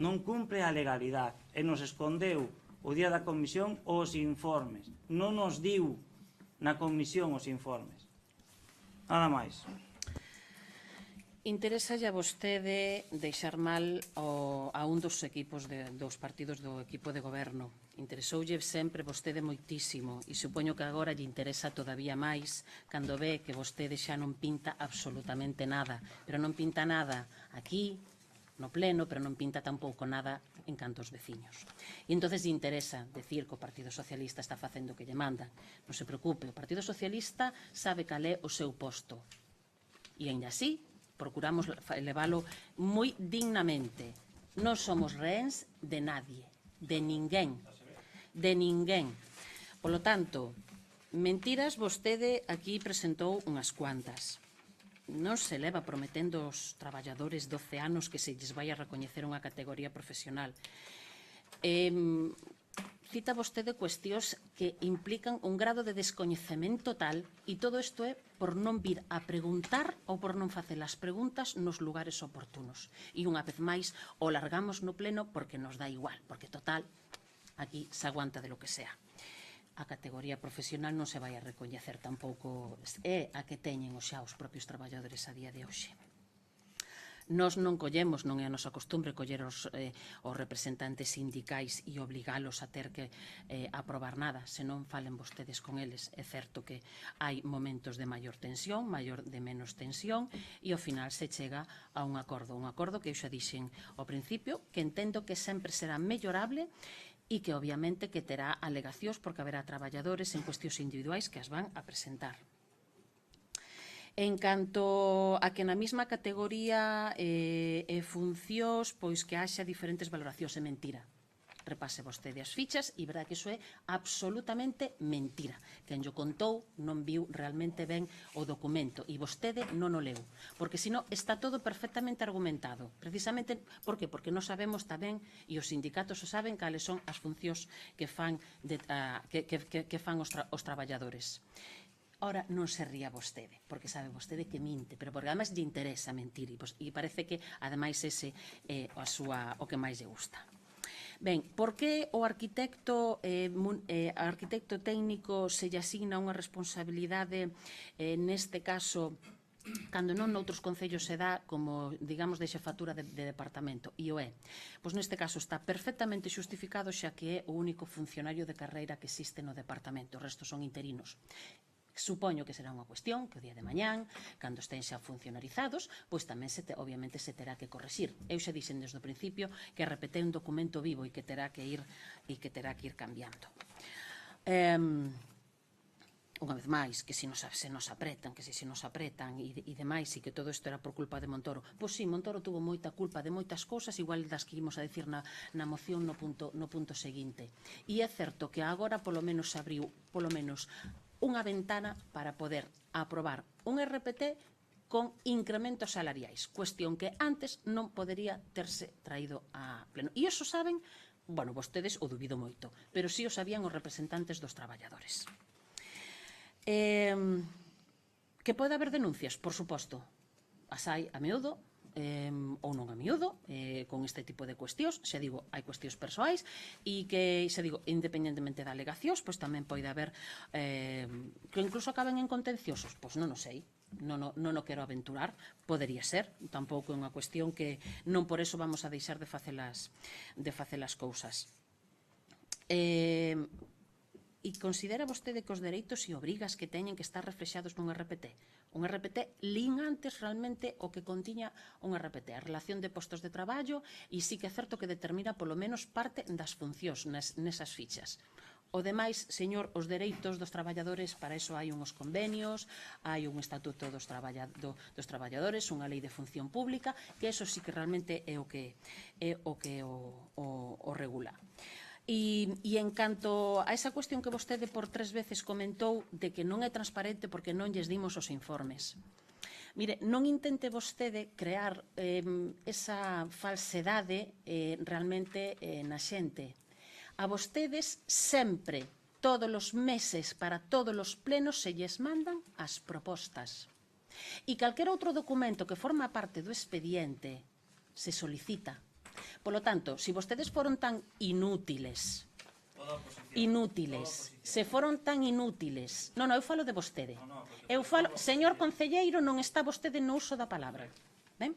Non cumpre a legalidade e nos escondeu o día da comisión os informes. Non nos diu na comisión os informes. Nada máis. Interésalle a vostede deixar mal a un dos equipos dos partidos do equipo de goberno. Interesoulle sempre vostede moitísimo e supoño que agora lle interesa todavía máis cando ve que vostede xa non pinta absolutamente nada, pero non pinta nada aquí no pleno, pero non pinta tampouco nada en canto aos veciños. E entonces lle interesa decir que o Partido Socialista está facendo o que lle mandan. Non se preocupe, o Partido Socialista sabe cal é o seu posto. E ainda así, procuramos leválo moi dignamente. Non somos rehéns de nadie, de ninguén. De ninguén. Polo tanto, mentiras vostede aquí presentou unhas cuantas. Non se leva prometendo aos traballadores 12 anos que se lles vai a recoñecer unha categoría profesional. Cita vostede cuestións que implican un grado de descoñecemento tal e todo isto é por non vir a preguntar ou por non facer as preguntas nos lugares oportunos. E unha vez máis o largamos no pleno porque nos dá igual, porque total aquí se aguanta de lo que sea. A categoría profesional non se vai a recoñecer tampouco, é a que teñen xa os propios traballadores a día de hoxe. Nós non collemos, non é a nosa costumbre coller os representantes sindicais e obligalos a ter que aprobar nada, senón falen vostedes con eles. É certo que hai momentos de maior tensión, de menos tensión, e ao final se chega a un acordo que eu xa dixen ao principio, que entendo que sempre será mellorable e que obviamente que terá alegacións porque haberá traballadores en cuestións individuais que as van a presentar. En canto a que na mesma categoría e funcións, pois que haxa diferentes valoracións, é mentira. Repase vostede as fichas e verá que iso é absolutamente mentira. Quen llo contou non viu realmente ben o documento e vostede non o leu. Porque senón está todo perfectamente argumentado. Precisamente, por qué? Porque non sabemos tamén, e os sindicatos o saben, cales son as funcións que fan os traballadores. Ora, non se ría vostede, porque sabe vostede que minte, pero porque ademais lle interesa mentir e parece que ademais ese é o que máis lle gusta. Ben, por que o arquitecto técnico se lle asigna unha responsabilidade, neste caso, cando non noutros concellos se dá como, digamos, de xefatura de departamento, e o é. Pois neste caso está perfectamente xustificado xa que é o único funcionario de carreira que existe no departamento, o resto son interinos. Supoño que será unha cuestión que o día de mañán, cando estén xa funcionarizados, pois tamén obviamente se terá que correxir. Eu xa dixen desde o principio que RPT é un documento vivo e que terá que ir cambiando. Unha vez máis, que se nos apretan, e demais, e que todo isto era por culpa de Montoro. Pois sí, Montoro tuvo moita culpa de moitas cousas, igual das que imos a dicir na moción no punto seguinte. E é certo que agora polo menos se abriu unha ventana para poder aprobar un RPT con incrementos salariais, cuestión que antes non podería terse traído a pleno. E iso saben, bueno, vostedes o dubido moito, pero sí o sabían os representantes dos traballadores. Que pode haber denuncias, por suposto, as hai a miúdo ou non a miúdo con este tipo de cuestións, xa digo, hai cuestións persoais e que, xa digo, independentemente de alegacións, pois tamén pode haber que incluso acaben en contenciosos, pois non o sei, non o quero aventurar, podería ser, tampouco é unha cuestión que non por eso vamos a deixar de facelas cousas. E considera vostede que os dereitos e obrigas que teñen que estar reflexados nun RPT? Un RPT lin antes realmente o que contiña un RPT, a relación de postos de traballo, e sí que é certo que determina polo menos parte das funcións nesas fichas. O demais, señor, os dereitos dos traballadores, para iso hai unhos convenios, hai un estatuto dos traballadores, unha lei de función pública, que iso sí que realmente é o que o regula. E en canto a esa cuestión que vostede por 3 veces comentou de que non é transparente porque non lles dimos os informes. Mire, non intente vostede crear esa falsedade realmente na xente. A vostedes sempre, todos os meses, para todos os plenos, se lles mandan as propostas. E calquer outro documento que forma parte do expediente se solicita. Polo tanto, se vostedes foron tan inútiles, se foron tan inútiles, non, eu falo de vostede, eu falo, señor concelleiro, non está vostede no uso da palabra, ben?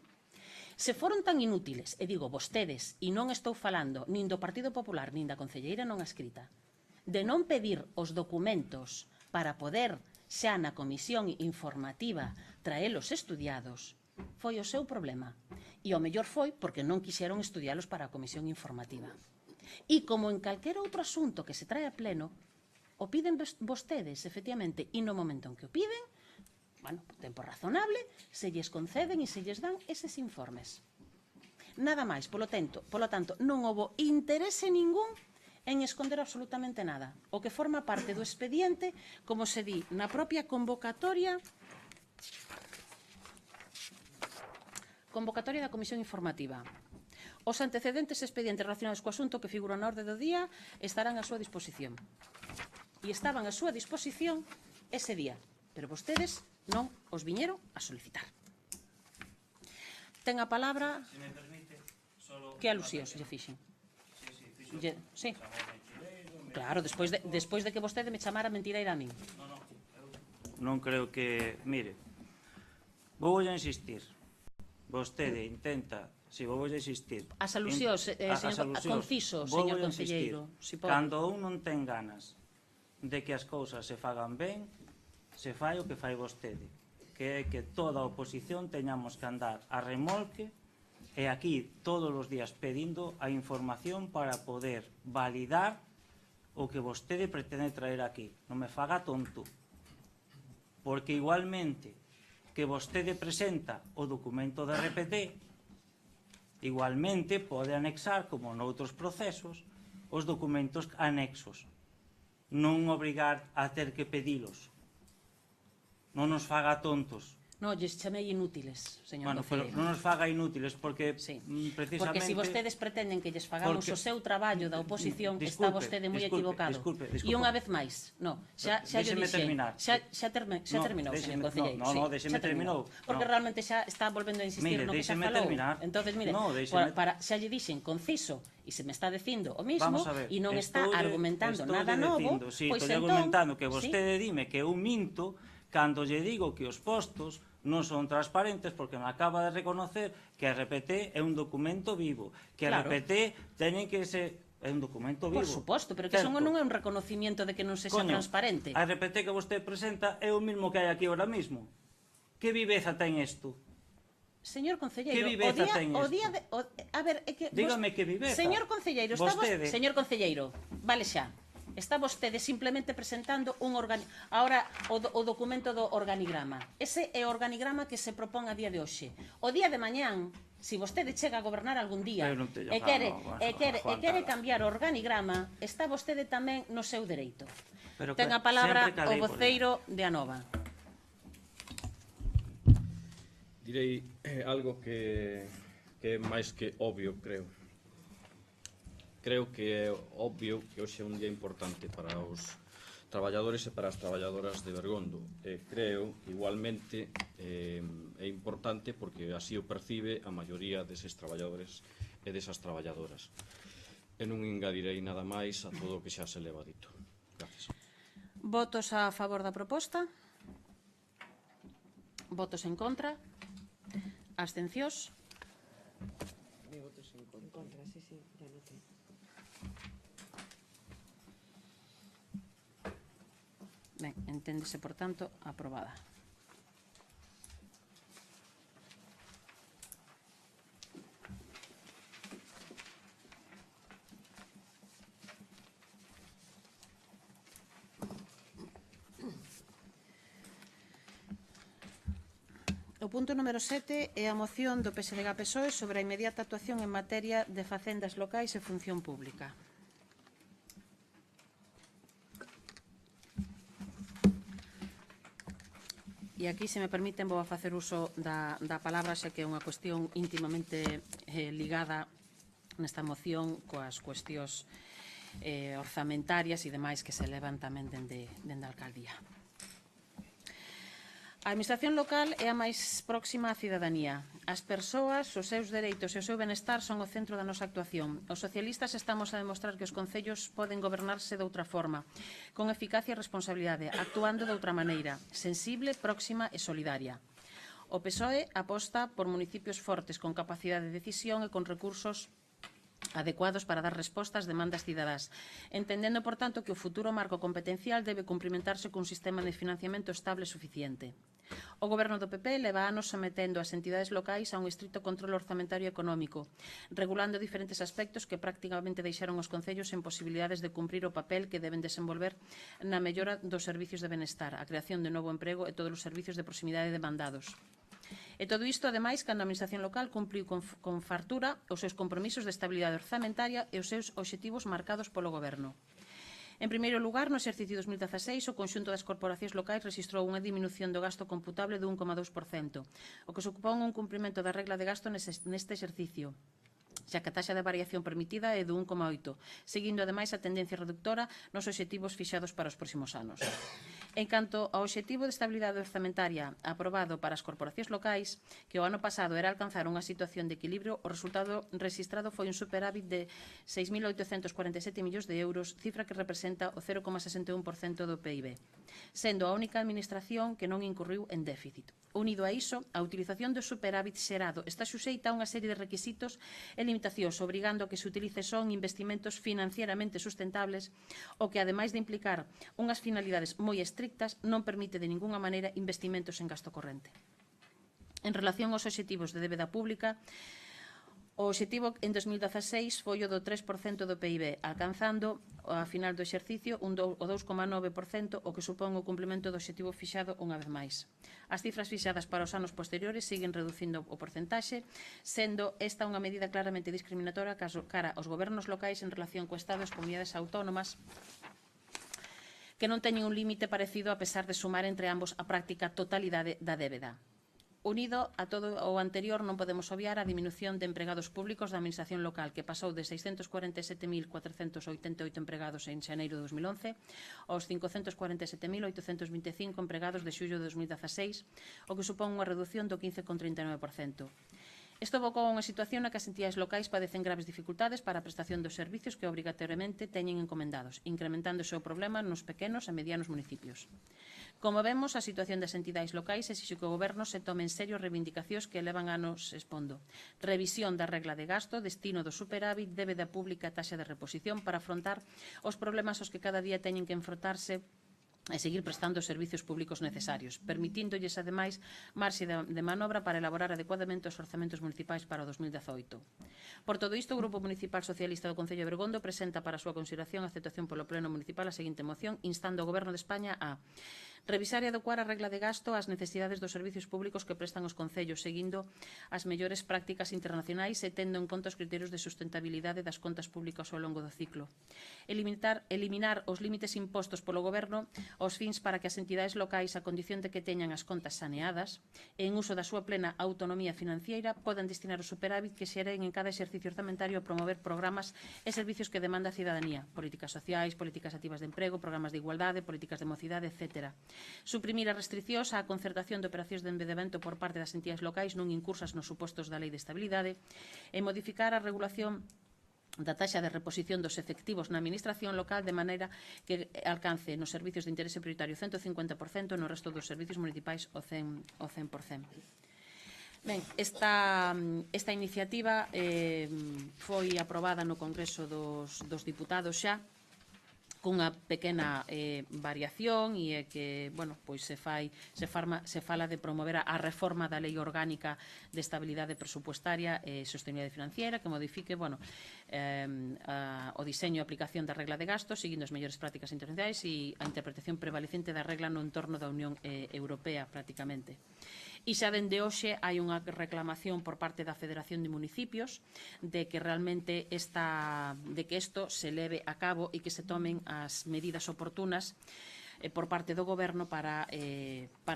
Se foron tan inútiles, e digo vostedes, e non estou falando nin do Partido Popular, nin da concelleira non escrita, de non pedir os documentos para poder, xa na comisión informativa, traelos estudiados, foi o seu problema. E o mellor foi porque non quixeron estudialos para a comisión informativa. E como en calquer outro asunto que se trae a pleno, o piden vostedes, efectivamente, e no momento en que o piden, bueno, por tempo razonable, se lles conceden e se lles dan eses informes. Nada máis, polo tanto, non houbo interese ningún en esconder absolutamente nada. O que forma parte do expediente, como se di na propia convocatoria da Comisión Informativa. Os antecedentes expedientes relacionados co asunto que figuran na orde do día estarán a súa disposición. E estaban a súa disposición ese día, pero vostedes non os viñeron a solicitar. Ten a palabra... Se me permite, solo... Que alusións lle fixen? Sí. Claro, despois de que vostede me chamara mentireira a min. Non creo que... Mire, vou a insistir. Vostede intenta, se vou a insistir... As alusións, conciso, señor concelleiro. Cando un non ten ganas de que as cousas se fagan ben, se fai o que fai vostede, que é que toda a oposición teñamos que andar a remolque e aquí todos os días pedindo a información para poder validar o que vostede pretende traer aquí. Non me faga tonto, porque igualmente que vostede presenta o documento de RPT, igualmente pode anexar, como noutros procesos, os documentos anexos. Non obrigar a ter que pedilos. Non nos faga tontos. Non, lles chamei inútiles, señor concelleiro. Non nos faga inútiles, porque precisamente... Porque se vostedes pretenden que lles fagamos o seu traballo da oposición, está vostede moi equivocado. E unha vez máis, xa lle dixen, xa terminou, señor concelleiro. Non, deixeme terminou. Porque realmente xa está volvendo a insistir no que xa falou. Entonces, mire, xa lle dixen conciso, e se me está dicindo o mismo, e non está argumentando nada novo, pois entón... Estou argumentando que vostede dime que eu minto cando lle digo que os postos non son transparentes porque me acaba de reconocer que a RPT é un documento vivo, que a Claro. RPT teñen que ser é un documento vivo. Por suposto, pero que eso Certo. non é un reconocimiento de que non sexa Coño, transparente. a RPT que vostede presenta é o mismo que hai aquí ahora mismo. Que viveza ten isto? Señor concelleiro, Que viveza ten o isto? día de, a ver, é que Dígame que viveza. Señor concelleiro, Vostede. Señor concelleiro, vale xa. Está vostede simplemente presentando ahora o documento do organigrama. Ese é o organigrama que se propón a día de hoxe. O día de mañán, se vostede chega a gobernar algún día Eu non teño e quere Juan Carlos. cambiar o organigrama, está vostede tamén no seu dereito. Pero Ten que a palabra sempre o calei por voceiro de Anova. Direi algo que é máis que obvio, creo. Creo que é obvio que hoxe é un día importante para os traballadores e para as traballadoras de Bergondo. Creo, igualmente, é importante porque así o percibe a maioría deses traballadores e desas traballadoras. E non engadirei nada máis a todo o que xa se leva dito. Gracias. Votos a favor da proposta? Votos en contra? Abstencións? En contra, sí, sí, ya noté. Ben, enténdese, por tanto, aprobada. O punto número 7 é a moción do PSDG-PSOE sobre a inmediata actuación en materia de facendas locais e función pública. E aquí, se me permiten, vou a facer uso da palabra, xa que é unha cuestión íntimamente ligada nesta moción coas cuestións orzamentarias e demais que se levan tamén dende a alcaldía. A administración local é a máis próxima á cidadanía. As persoas, os seus dereitos e o seu benestar son o centro da nosa actuación. Os socialistas estamos a demostrar que os concellos poden gobernarse de outra forma, con eficacia e responsabilidade, actuando de outra maneira, sensible, próxima e solidaria. O PSOE aposta por municipios fortes, con capacidade de decisión e con recursos adecuados para dar resposta ás demandas cidadás, entendendo, por tanto, que o futuro marco competencial debe cumprimentarse cun sistema de financiamento estable e suficiente. O Goberno do PP leva anos sometendo as entidades locais a un estricto control orzamentario e económico, regulando diferentes aspectos que prácticamente deixaron os concellos sen posibilidades de cumprir o papel que deben desenvolver na mellora dos servicios de benestar, a creación de novo emprego e todos os servicios de proximidade demandados. E todo isto, ademais, cando a administración local cumpriu con fartura os seus compromisos de estabilidade orzamentaria e os seus obxectivos marcados polo Goberno. En primeiro lugar, no exercicio 2016, o conxunto das corporacións locais rexistrou unha diminución do gasto computable de 1,2%, o que supón un cumprimento da regla de gasto neste exercicio, xa que a taxa de variación permitida é do 1,8, seguindo ademais a tendencia reductora nos obxectivos fixados para os próximos anos. En canto ao obxectivo de estabilidade orzamentaria aprobado para as corporacións locais, que o ano pasado era alcanzar unha situación de equilibrio, o resultado registrado foi un superávit de 6.847 millóns de euros, cifra que representa o 0,61% do PIB, sendo a única administración que non incurriu en déficit. Unido a iso, a utilización do superávit xerado está suxeita a unha serie de requisitos e limitacións, obrigando a que se utilice só en investimentos financieramente sustentables, o que, ademais de implicar unhas finalidades moi estrictas, non permite de ningunha maneira investimentos en gasto corrente. En relación aos obxectivos de débeda pública, o obxectivo en 2016 foi o do 3% do PIB, alcanzando a final do exercicio o 2,9%, o que supón o cumprimento do obxectivo fixado unha vez máis. As cifras fixadas para os anos posteriores siguen reducindo o porcentaxe, sendo esta unha medida claramente discriminatoria cara aos gobernos locais en relación co Estado e as comunidades autónomas, que non teñen un límite parecido a pesar de sumar entre ambos a práctica totalidade da débeda. Unido a todo o anterior, non podemos obviar a diminución de empregados públicos da administración local, que pasou de 647.488 empregados en xaneiro de 2011 aos 547.825 empregados de xullo de 2016, o que supón unha reducción do 15,39%. Isto evocou unha situación na que as entidades locais padecen graves dificultades para a prestación dos servicios que obrigatoriamente teñen encomendados, incrementándose o problema nos pequenos e medianos municipios. Como vemos, a situación das entidades locais exixe que o Goberno se tome en serio reivindicacións que levan anos expondo. Revisión da regla de gasto, destino do superávit, débeda pública e taxa de reposición para afrontar os problemas aos que cada día teñen que enfrontarse e seguir prestando os servizos públicos necesarios, permitindolles, ademais, marxe de manobra para elaborar adecuadamente os orzamentos municipais para o 2018. Por todo isto, o Grupo Municipal Socialista do Concello de Bergondo presenta para a súa consideración a aceptación polo Pleno Municipal a seguinte moción, instando ao Goberno de España a revisar e adecuar a regla de gasto ás necesidades dos servizos públicos que prestan os concellos, seguindo as mellores prácticas internacionais e tendo en conta os criterios de sustentabilidade das contas públicas ao longo do ciclo. Eliminar os límites impostos polo Goberno aos fins para que as entidades locais, a condición de que teñan as contas saneadas e en uso da súa plena autonomía financiera, podan destinar o superávit que xeren en cada exercicio orzamentario a promover programas e servicios que demanda a cidadanía, políticas sociais, políticas activas de emprego, programas de igualdade, políticas de mocidade, etc. Suprimir as restriccións á concertación de operacións de embedamento por parte das entidades locais non incursas nos supostos da Lei de Estabilidade e modificar a regulación da taxa de reposición dos efectivos na administración local de maneira que alcance nos servicios de interese prioritario 150% e no resto dos servicios municipais o 100%. Ben, esta iniciativa foi aprobada no Congreso dos Diputados xa, cunha pequena variación e é que, bueno, pois se fala de promover a reforma da Lei Orgánica de Estabilidade Presupuestaria e Sostenibilidade Financiera que modifique, bueno, o diseño e aplicación da regla de gasto seguindo as mellores prácticas internacionais e a interpretación prevalecente da regla no entorno da Unión Europea, prácticamente. E xa dende hoxe hai unha reclamación por parte da Federación de Municipios de que realmente isto se leve a cabo e que se tomen as medidas oportunas por parte do Goberno para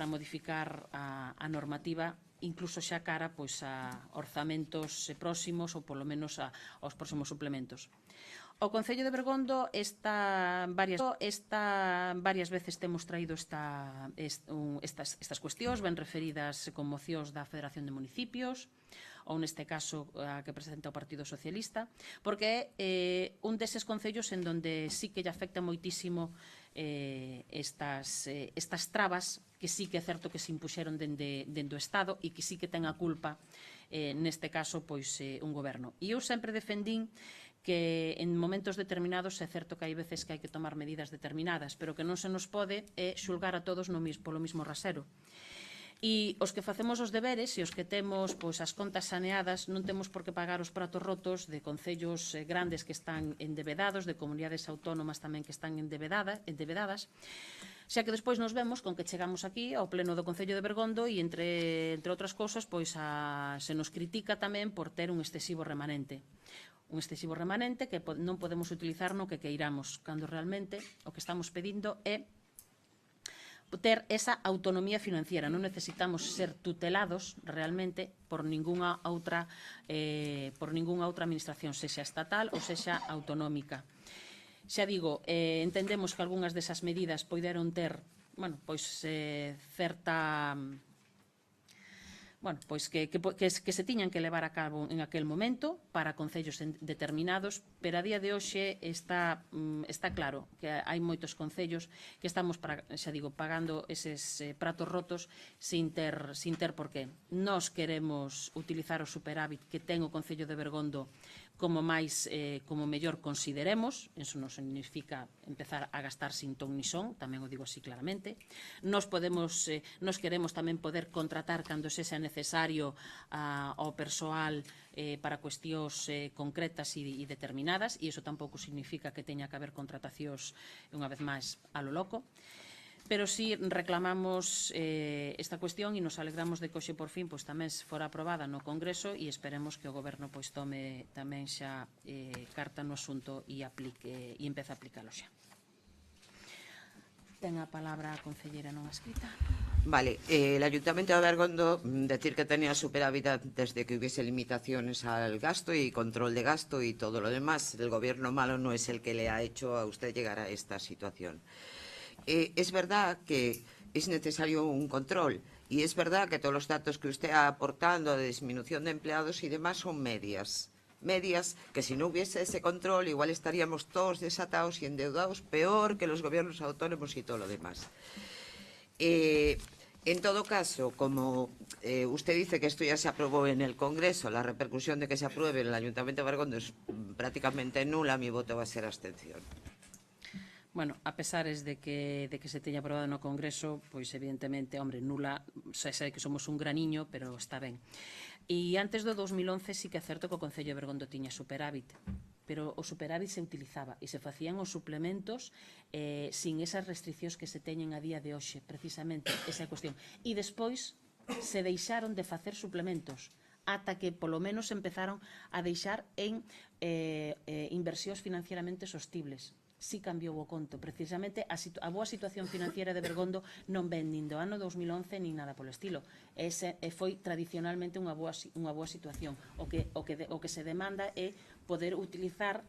modificar a normativa incluso xa cara pois, a orzamentos próximos ou polo menos aos próximos suplementos. O Concello de Bergondo varias veces temos traído estas cuestións ben referidas con mocións da Federación de Municipios ou neste caso a que presenta o Partido Socialista, porque é un deses concellos en donde sí que lle afecta moitísimo estas trabas que sí que é certo que se impuxeron dende o Estado e que sí que ten a culpa neste caso pois un goberno. E eu sempre defendín que en momentos determinados é certo que hai veces que hai que tomar medidas determinadas, pero que non se nos pode xulgar a todos polo mismo rasero. E os que facemos os deberes e os que temos as contas saneadas non temos por que pagar os pratos rotos de concellos grandes que están endebedados, de comunidades autónomas tamén que están endebedadas, xa que despois nos vemos con que chegamos aquí ao pleno do Concello de Bergondo e entre outras cousas se nos critica tamén por ter un excesivo remanente que non podemos utilizar no que queiramos, cando realmente o que estamos pedindo é ter esa autonomía financiera. Non necesitamos ser tutelados realmente por ningunha outra administración, sexa estatal ou sexa autonómica. Xa digo, entendemos que algunhas desas medidas poideron ter, certa que se tiñan que levar a cabo en aquel momento para concellos determinados, pero a día de hoxe está claro que hai moitos concellos que estamos, xa digo, pagando eses pratos rotos sin ter por qué. Nós queremos utilizar o superávit que ten o Concello de Bergondo como mellor consideremos. Eso non significa empezar a gastar sin ton ni son, tamén o digo así claramente. Nos queremos tamén poder contratar cando sexa necesario ao persoal para cuestións concretas e determinadas, e iso tampouco significa que teña que haber contratacións unha vez máis a lo loco. Pero sí reclamamos esta cuestión e nos alegramos de que hoxe por fin tamén fora aprobada no Congreso e esperemos que o Goberno tome tamén xa carta no asunto e empece a aplicalo xa. Ten a palabra a concelleira non escrita. Vale, el Ayuntamiento de Bergondo decir que tenía superávit antes de que hubiese limitaciones al gasto y control de gasto y todo lo demás. El gobierno malo no es el que le ha hecho a usted llegar a esta situación. Es verdad que es necesario un control y es verdad que todos los datos que usted ha aportado de disminución de empleados y demás son medias que si no hubiese ese control igual estaríamos todos desatados y endeudados peor que los gobiernos autónomos y todo lo demás. En todo caso, como usted dice que esto ya se aprobó en el Congreso, la repercusión de que se apruebe en el Ayuntamiento de Bergondo es prácticamente nula, mi voto va a ser abstención. Bueno, a pesares de que se teña aprobado no Congreso, pois evidentemente, hombre, nula, sei que somos un graniño, pero está ben. E antes do 2011 sí que é certo que o Concello de Bergondo tiña superávit, pero o superávit se utilizaba e se facían os suplementos sin esas restriccións que se teñen a día de hoxe, precisamente, esa é a cuestión. E despois se deixaron de facer suplementos ata que polo menos empezaron a deixar en inversións financieramente sostibles. Si cambiou o conto. Precisamente a boa situación financiera de Bergondo non ven nin do ano 2011 nin nada polo estilo. Foi tradicionalmente unha boa situación. O que se demanda é poder utilizar,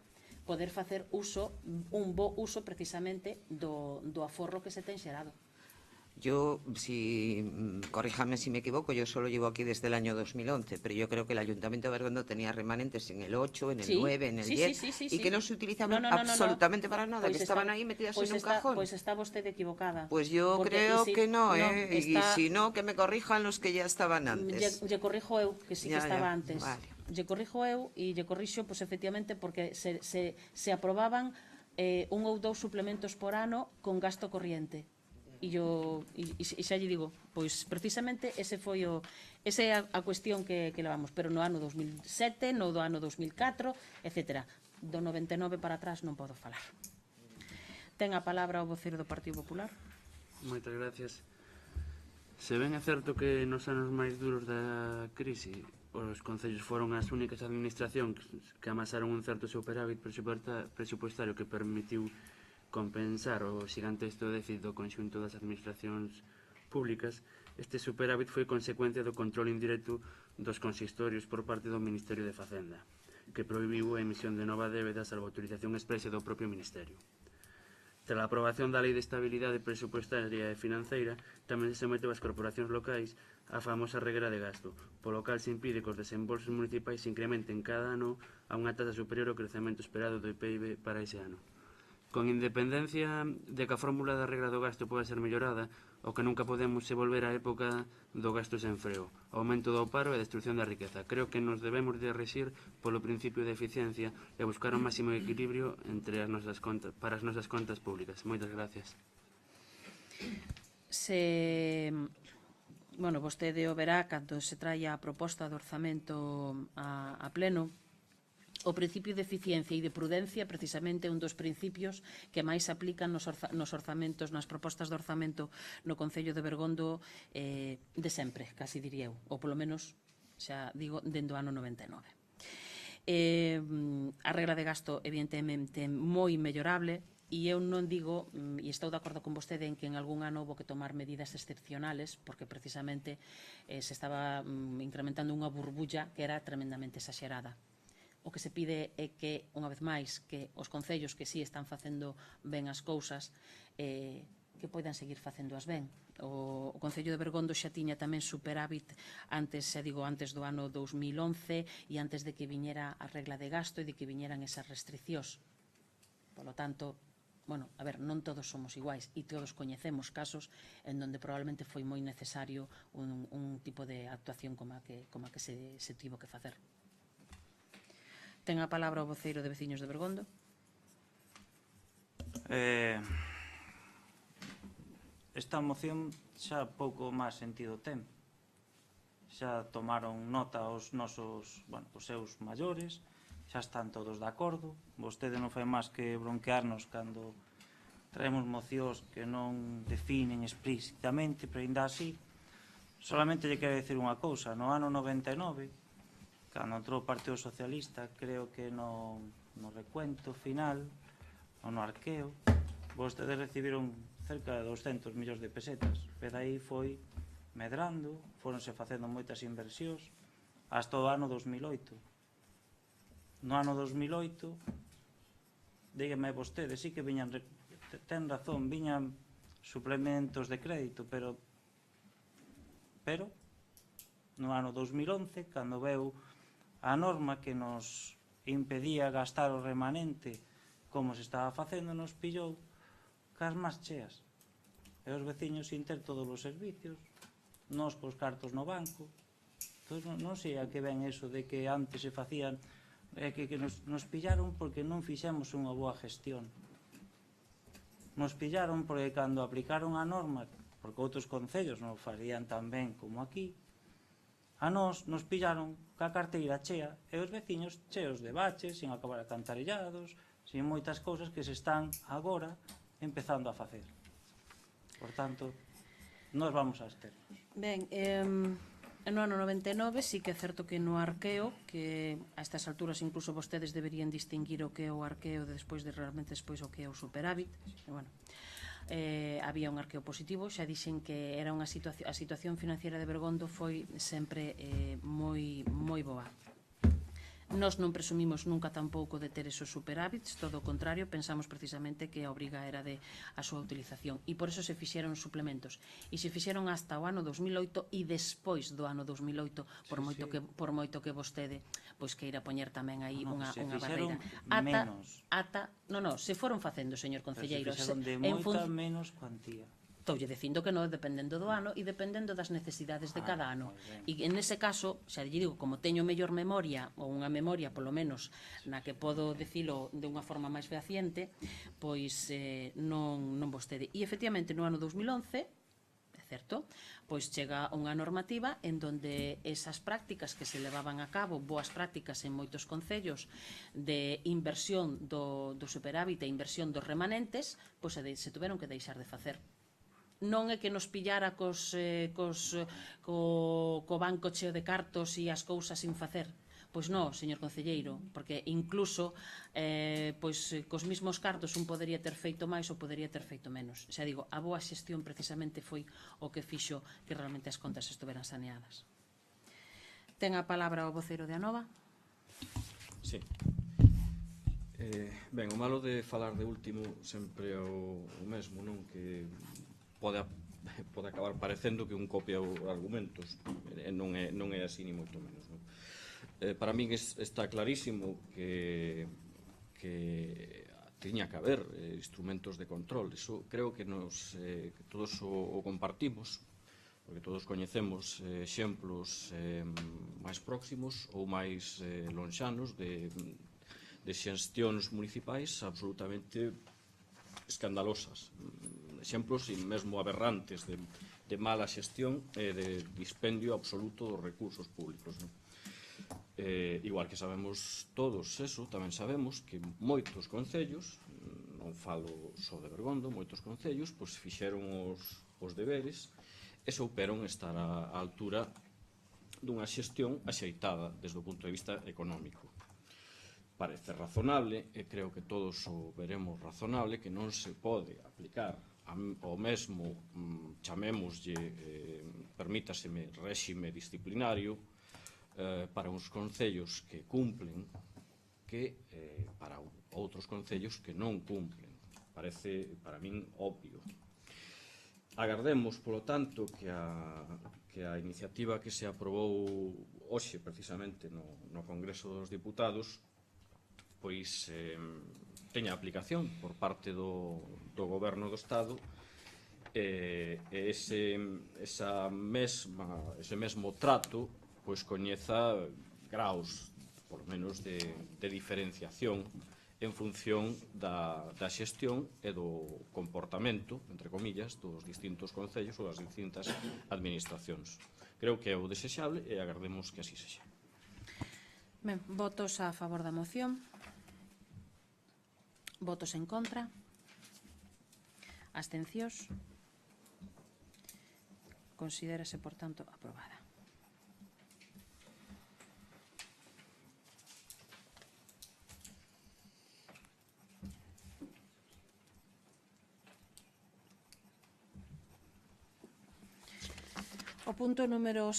poder facer uso, un bo uso precisamente do aforro que se ten xerado. Yo, corríjame si me equivoco, yo solo llevo aquí desde el año 2011, pero yo creo que el Ayuntamiento de Bergondo tenía remanentes en el 8, en el 9, en el 10, y que no se utilizaban absolutamente para nada, que estaban ahí metidas en un cajón. Pues está usted equivocada. Pues yo creo que no, y si no, que me corrijan los que ya estaban antes. Lle corrijo eu, que sí que estaba antes. Vale. Lle corrijo eu e lle corrixo, pues, efectivamente, porque se aprobaban un ou dous suplementos por ano con gasto corriente. E xa lle digo, pois precisamente esa é a cuestión que levamos, pero no ano 2007, no do ano 2004, etc. Do 99 para atrás non podo falar. Ten a palabra o voceiro do Partido Popular. Moitas gracias. Se ben é certo que nos anos máis duros da crise os concellos foron as únicas administracións que amasaron un certo superávit presupuestario que permitiu compensar o xigantesco déficit do conxunto das administracións públicas, este superávit foi consecuencia do control indirecto dos consistorios por parte do Ministerio de Facenda, que prohibiu a emisión de nova débeda salvo autorización expresa do propio Ministerio. Tras a aprobación da Lei de Estabilidade Presupuestaria e Financeira, tamén se someteu ás corporacións locais a famosa regra de gasto, polo cal se impide que os desembolsos municipais se incrementen cada ano a unha taxa superior ao crecemento esperado do PIB para ese ano. Con independencia de que a fórmula da regra do gasto pode ser mellorada, o que nunca podemos é volver á época do gasto sen freo, aumento do paro e destrucción da riqueza. Creo que nos debemos de rexir polo principio de eficiencia e buscar un máximo equilibrio entre as nosas contas, para as nosas contas públicas. Moitas gracias. Bueno, vostede o verá cando se traia a proposta do orzamento a pleno. O principio de eficiencia e de prudencia precisamente é un dos principios que máis se aplican nos orzamentos, nas propostas de orzamento no Concello de Bergondo de sempre, casi diría eu, ou polo menos, xa digo, dende o ano 99. A regra de gasto evidentemente moi mellorable e eu non digo, e estou de acordo con vostede en que en algún ano houve que tomar medidas excepcionales porque precisamente se estaba incrementando unha burbulla que era tremendamente exagerada. O que se pide é que, unha vez máis, que os concellos que sí están facendo ben as cousas que poidan seguir facéndoas ben. O Concello de Bergondo xa tiña tamén superávit antes do ano 2011 e antes de que viñera a regla de gasto e de que viñeran esas restriccións. Por lo tanto, bueno, a ver, non todos somos iguais e todos coñecemos casos en donde probablemente foi moi necesario un tipo de actuación como a que se tivo que facer. Ten a palabra o voceiro de Veciños de Bergondo. Esta moción xa pouco máis sentido ten. Xa tomaron nota os seus maiores, xa están todos de acordo. Vostede non fai máis que bronquearnos cando traemos mocións que non definen explícitamente, pero ainda así. Solamente lle quero dicir unha cousa. No ano 99, cando entrou o Partido Socialista, creo que no recuento final, ou no arqueo, vostedes recibiron cerca de 200 millóns de pesetas. Pero aí foi medrando, foronse facendo moitas inversións, hasta o ano 2008. No ano 2008, dígame vostede, sí que viñan, ten razón, viñan suplementos de crédito, pero no ano 2011, cando veu a norma que nos impedía gastar o remanente como se estaba facendo, nos pillou cas más cheas. e os veciños sin ter todos os servicios, nós cos cartos no banco. Entón, non sei a que ven eso de que antes se facían, que nos pillaron porque non fixemos unha boa gestión. Nos pillaron porque cando aplicaron a norma, porque outros concellos non farían tan ben como aquí, a nós nos pillaron ca carteira chea e os veciños cheos de baches, sin acabar acantarellados, sin moitas cousas que se están agora empezando a facer. Por tanto, nos vamos a absternos. Ben, no ano 99 sí que é certo que no arqueo, que a estas alturas incluso vostedes deberían distinguir o que é o arqueo despois de realmente despois o que é o superávit, e, bueno, había un arqueo positivo, xa dixen que era a situación financiera de Bergondo foi sempre moi boa. Nós non presumimos nunca tampouco de ter esos superávits, todo o contrario, pensamos precisamente que a obriga era de a súa utilización e por eso se fixeron suplementos e se fixeron hasta o ano 2008 e despois do ano 2008 por moito que vostede pois queira poñer tamén aí unha barreira. Se foron facendo, señor concelleiro, se fixeron de moita menos cuantía. Estoulle dicindo que non, dependendo do ano e dependendo das necesidades de cada ano. E en ese caso, xa lle digo, como teño mellor memoria, ou unha memoria, polo menos, na que podo dicilo de unha forma máis fehaciente, pois non vostede. E, efectivamente, no ano 2011, é certo, pois chega unha normativa en donde esas prácticas que se levaban a cabo, boas prácticas en moitos concellos de inversión do superávit e inversión dos remanentes, pois se tuveron que deixar de facer. Non é que nos pillara co banco cheo de cartos e as cousas sin facer. Pois non, señor concelleiro, porque incluso cos mismos cartos un podería ter feito máis ou podería ter feito menos. Xa digo, a boa xestión precisamente foi o que fixo que realmente as contas estuveran saneadas. Ten a palabra o voceiro de Anova. Sí. Ben, o malo de falar de último sempre é o mesmo, non? Que pode acabar parecendo que un copia os argumentos, non é así ni moito menos, non? Para min está clarísimo que tiña que haber instrumentos de control. Eso creo que todos o compartimos, porque todos coñecemos exemplos máis próximos ou máis lonxanos de xestións municipais absolutamente escandalosas, exemplos e mesmo aberrantes de mala xestión e de dispendio absoluto dos recursos públicos, non? Igual que sabemos todos eso, tamén sabemos que moitos concellos, non falo só de Bergondo, moitos concellos pois fixeron os deberes e souperon estar á altura dunha xestión axeitada desde o punto de vista económico. Parece razonable, e creo que todos o veremos razonable, que non se pode aplicar o mesmo, chamémoslle, permítaseme, réxime disciplinario para uns concellos que cumplen que para outros concellos que non cumplen. Parece, para min, obvio. Agardemos, polo tanto, que a iniciativa que se aprobou hoxe, precisamente, no Congreso dos Diputados, pois teña aplicación por parte do Goberno do Estado e ese mesmo trato pois coñeza graus, por lo menos, de diferenciación en función da xestión e do comportamento, entre comillas, dos distintos concellos ou das distintas administracións. Creo que é o desexable e agardemos que así sexa. Ben, votos a favor da moción. Votos en contra. Abstencións. Considérase, por tanto, aprobada. O punto número 8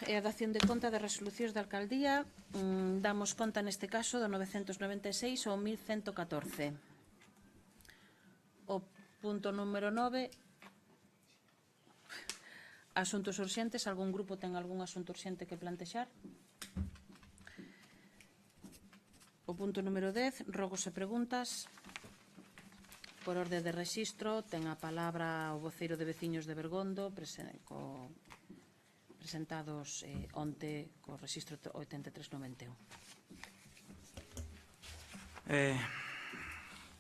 é a dación de conta de resolucións da alcaldía. Damos conta neste caso do 996 ao 1114. O punto número 9, asuntos urxentes. Algún grupo ten algún asunto urxente que plantexar? O punto número 10, rogos e preguntas. Por orde de rexistro, ten a palabra o voceiro de veciños de Bergondo, presentados onte co rexistro 8391.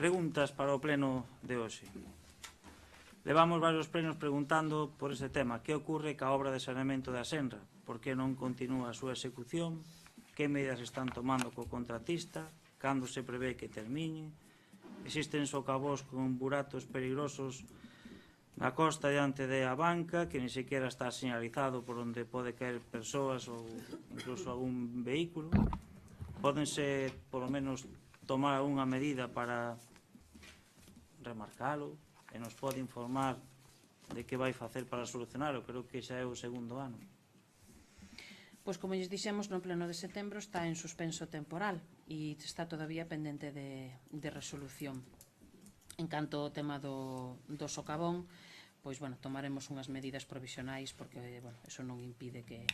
Preguntas para o pleno de hoxe. Levamos varios plenos preguntando por ese tema. Que ocorre ca obra de saneamento da Senra? Por que non continúa a súa execución? Que medidas están tomando co contratista? Cando se prevé que termine? Existen socavós con buratos peligrosos na costa diante da banca que ni sequera está señalizado por onde pode caer persoas ou incluso algún vehículo. Pódense, polo menos, tomar unha medida para remarcalo e nos pode informar de que vai facer para solucionarlo. Creo que xa é o segundo ano. Pois como lles dixemos, no pleno de setembro está en suspenso temporal e está todavía pendente de resolución. En canto ao tema do socavón, pois, bueno, tomaremos unhas medidas provisionais porque, bueno, eso non impide que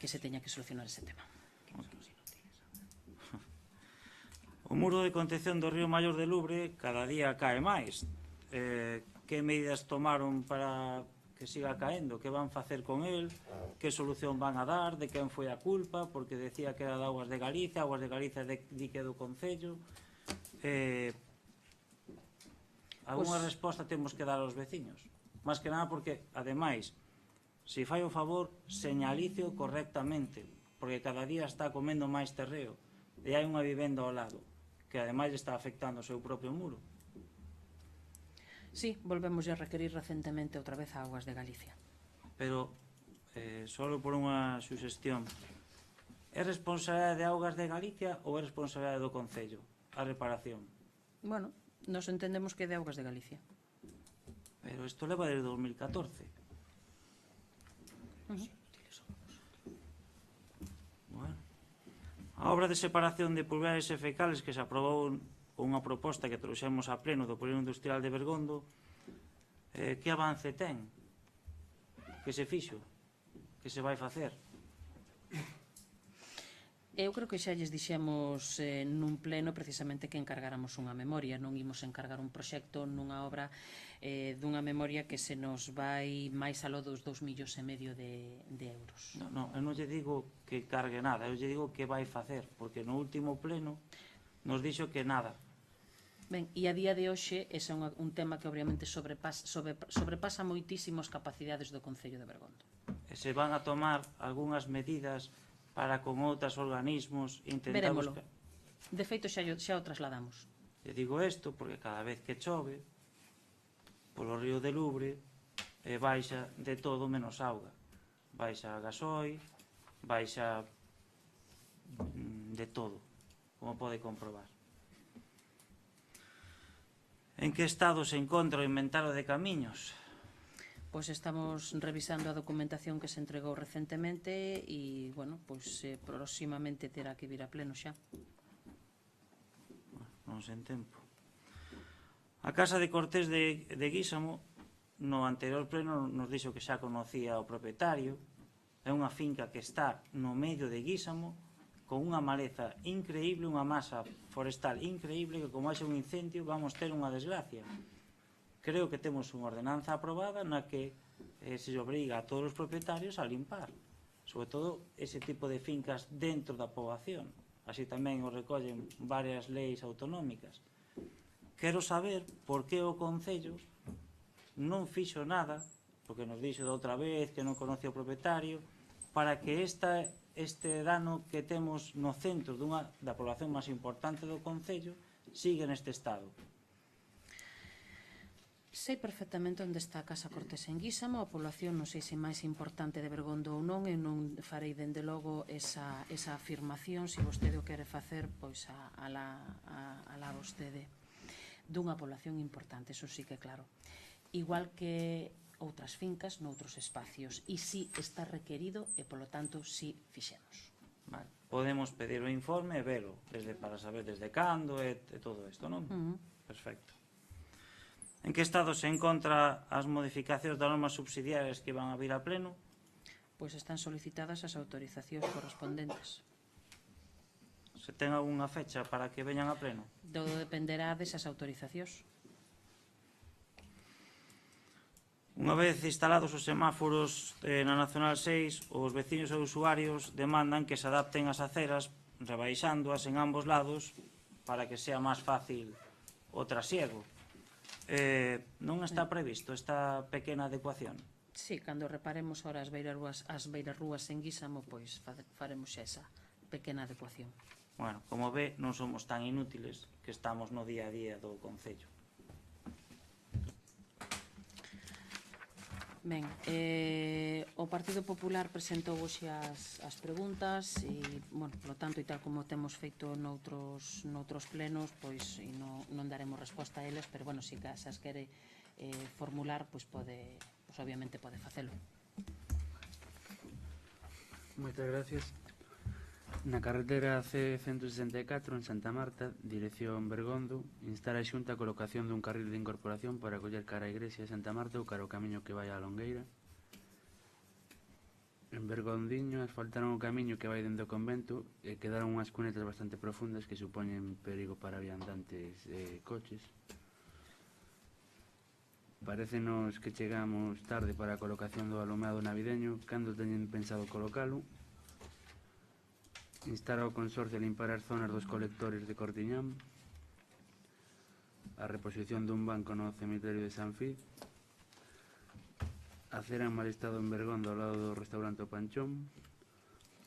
se teña que solucionar ese tema. O muro de contención do río Maior de Lubre cada día cae máis. Que medidas tomaron para que siga caendo? Que van facer con el? Que solución van a dar? De quen foi a culpa? Porque decía que era de Augas de Galicia di que é do Concello. Alguna resposta temos que dar aos veciños. Más que nada porque, ademais, se fai o favor, señalice-o correctamente, porque cada día está comendo máis terreo e hai unha vivenda ao lado que ademais está afectando o seu propio muro. Sí, volvemos a requerir recentemente outra vez a Augas de Galicia. Pero, solo por unha suxestión, é responsabilidade de Augas de Galicia ou é responsabilidade do Concello a reparación? Bueno, nos entendemos que é de Augas de Galicia. Pero isto leva desde 2014. Bueno. A obra de separación de pulveres e fecales que se aprobou unha proposta que trouxemos a pleno do Polígono Industrial de Bergondo, que avance ten? Que se fixo? Que se vai facer? Eu creo que xa lles dixemos nun pleno precisamente que encargáramos unha memoria, non imos encargar un proxecto nunha obra dunha memoria que se nos vai máis aló dos 2,5 millóns de euros. Non, eu non lle digo que cargue nada, eu lle digo que vai facer, porque no último pleno nos dixo que nada. Ben, e a día de hoxe ese é un tema que obviamente sobrepasa moitísimo as capacidades do Concello de Bergondo. E se van a tomar algunhas medidas para con outros organismos intentar Verémolo. buscar... De feito xa o trasladamos. E digo isto porque cada vez que chove polo río de Lubre baixa de todo menos auga. Baixa gasoil, baixa de todo, como pode comprobar. En que estado se encontra o inventario de camiños? Pois estamos revisando a documentación que se entregou recentemente e, bueno, pois próximamente terá que vir a pleno xa. Non sen tempo. A Casa de Cortés de Guísamo, no anterior pleno nos dixo que xa conocía o propietario. É unha finca que está no medio de Guísamo, con unha maleza increíble, unha masa forestal increíble, que como haxe un incendio vamos ter unha desgracia. Creo que temos unha ordenanza aprobada na que se obriga a todos os propietarios a limpar, sobre todo ese tipo de fincas dentro da poboación. Así tamén o recollen varias leis autonómicas. Quero saber por que o Concello non fixo nada, porque nos dixo da outra vez que non conoce o propietario, para que este dano que temos no centro da población máis importante do Concello siga neste estado. Sei perfectamente onde está a Casa Cortés en Guísamo, a población non sei se máis importante de Bergondo ou non, e non farei dende logo esa afirmación, se vostede o quere facer, pois alá vostede, dunha población importante, eso sí que claro. Igual que outras fincas noutros espacios, e si está requerido e, polo tanto, si fixemos. Vale. Podemos pedir o informe e velo, para saber desde cando e todo isto, non? Perfecto. En que estado se encontra as modificacións das normas subsidiarias que van a vir a pleno? Pois están solicitadas as autorizacións correspondentes. Se ten algunha fecha para que veñan a pleno? Todo dependerá desas autorizacións. Unha vez instalados os semáforos na Nacional 6, os veciños e usuarios demandan que se adapten as aceras rebaixándoas en ambos lados para que sea máis fácil o trasiego. Non está previsto esta pequena adecuación? Sí, cando reparemos ahora as beirarrúas en Guísamo, pois faremos xa esa pequena adecuación. Bueno, como ve, non somos tan inútiles que estamos no día a día do Concello. Ben, o Partido Popular presentou hoxe as preguntas e, bueno, polo tanto, e tal como temos feito noutros plenos, pois non daremos resposta a eles, pero, bueno, se as quere formular, pois obviamente pode facelo. Moitas gracias. Na carretera C-164 en Santa Marta, dirección Bergondo, instar a Xunta a colocación dun carril de incorporación para coller cara a Igrexa de Santa Marta ou cara ao camiño que vai á Longueira. En Bergondiño asfaltaron o camiño que vai dende o convento e quedaron unhas cunetas bastante profundas que supoñen perigo para viandantes e coches. Parécenos que chegamos tarde para a colocación do alumeado navideño. Cando teñen pensado colocalo? Instar ao consorcio a limpar as zonas dos colectores de Cortiñán, a reposición dun banco no cemiterio de San Fid, a cera en mal estado en Bergondo ao lado do restaurante O Panchón.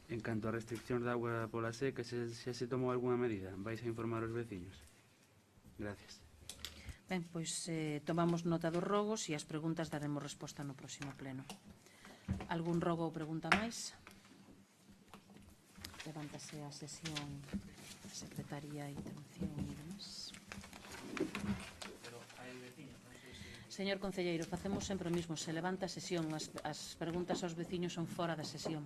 En canto a restriccións de auga pola seca, xa se tomou algunha medida? Vais a informar os veciños? Gracias. Ben, pois tomamos nota dos rogos e as preguntas daremos resposta no próximo pleno. Algún rogo ou pregunta máis? Levántase a sesión da Secretaría de Intervención e demás. Señor concelleiro, facemos sempre o mismo. Se levanta a sesión, as preguntas aos veciños son fora da sesión.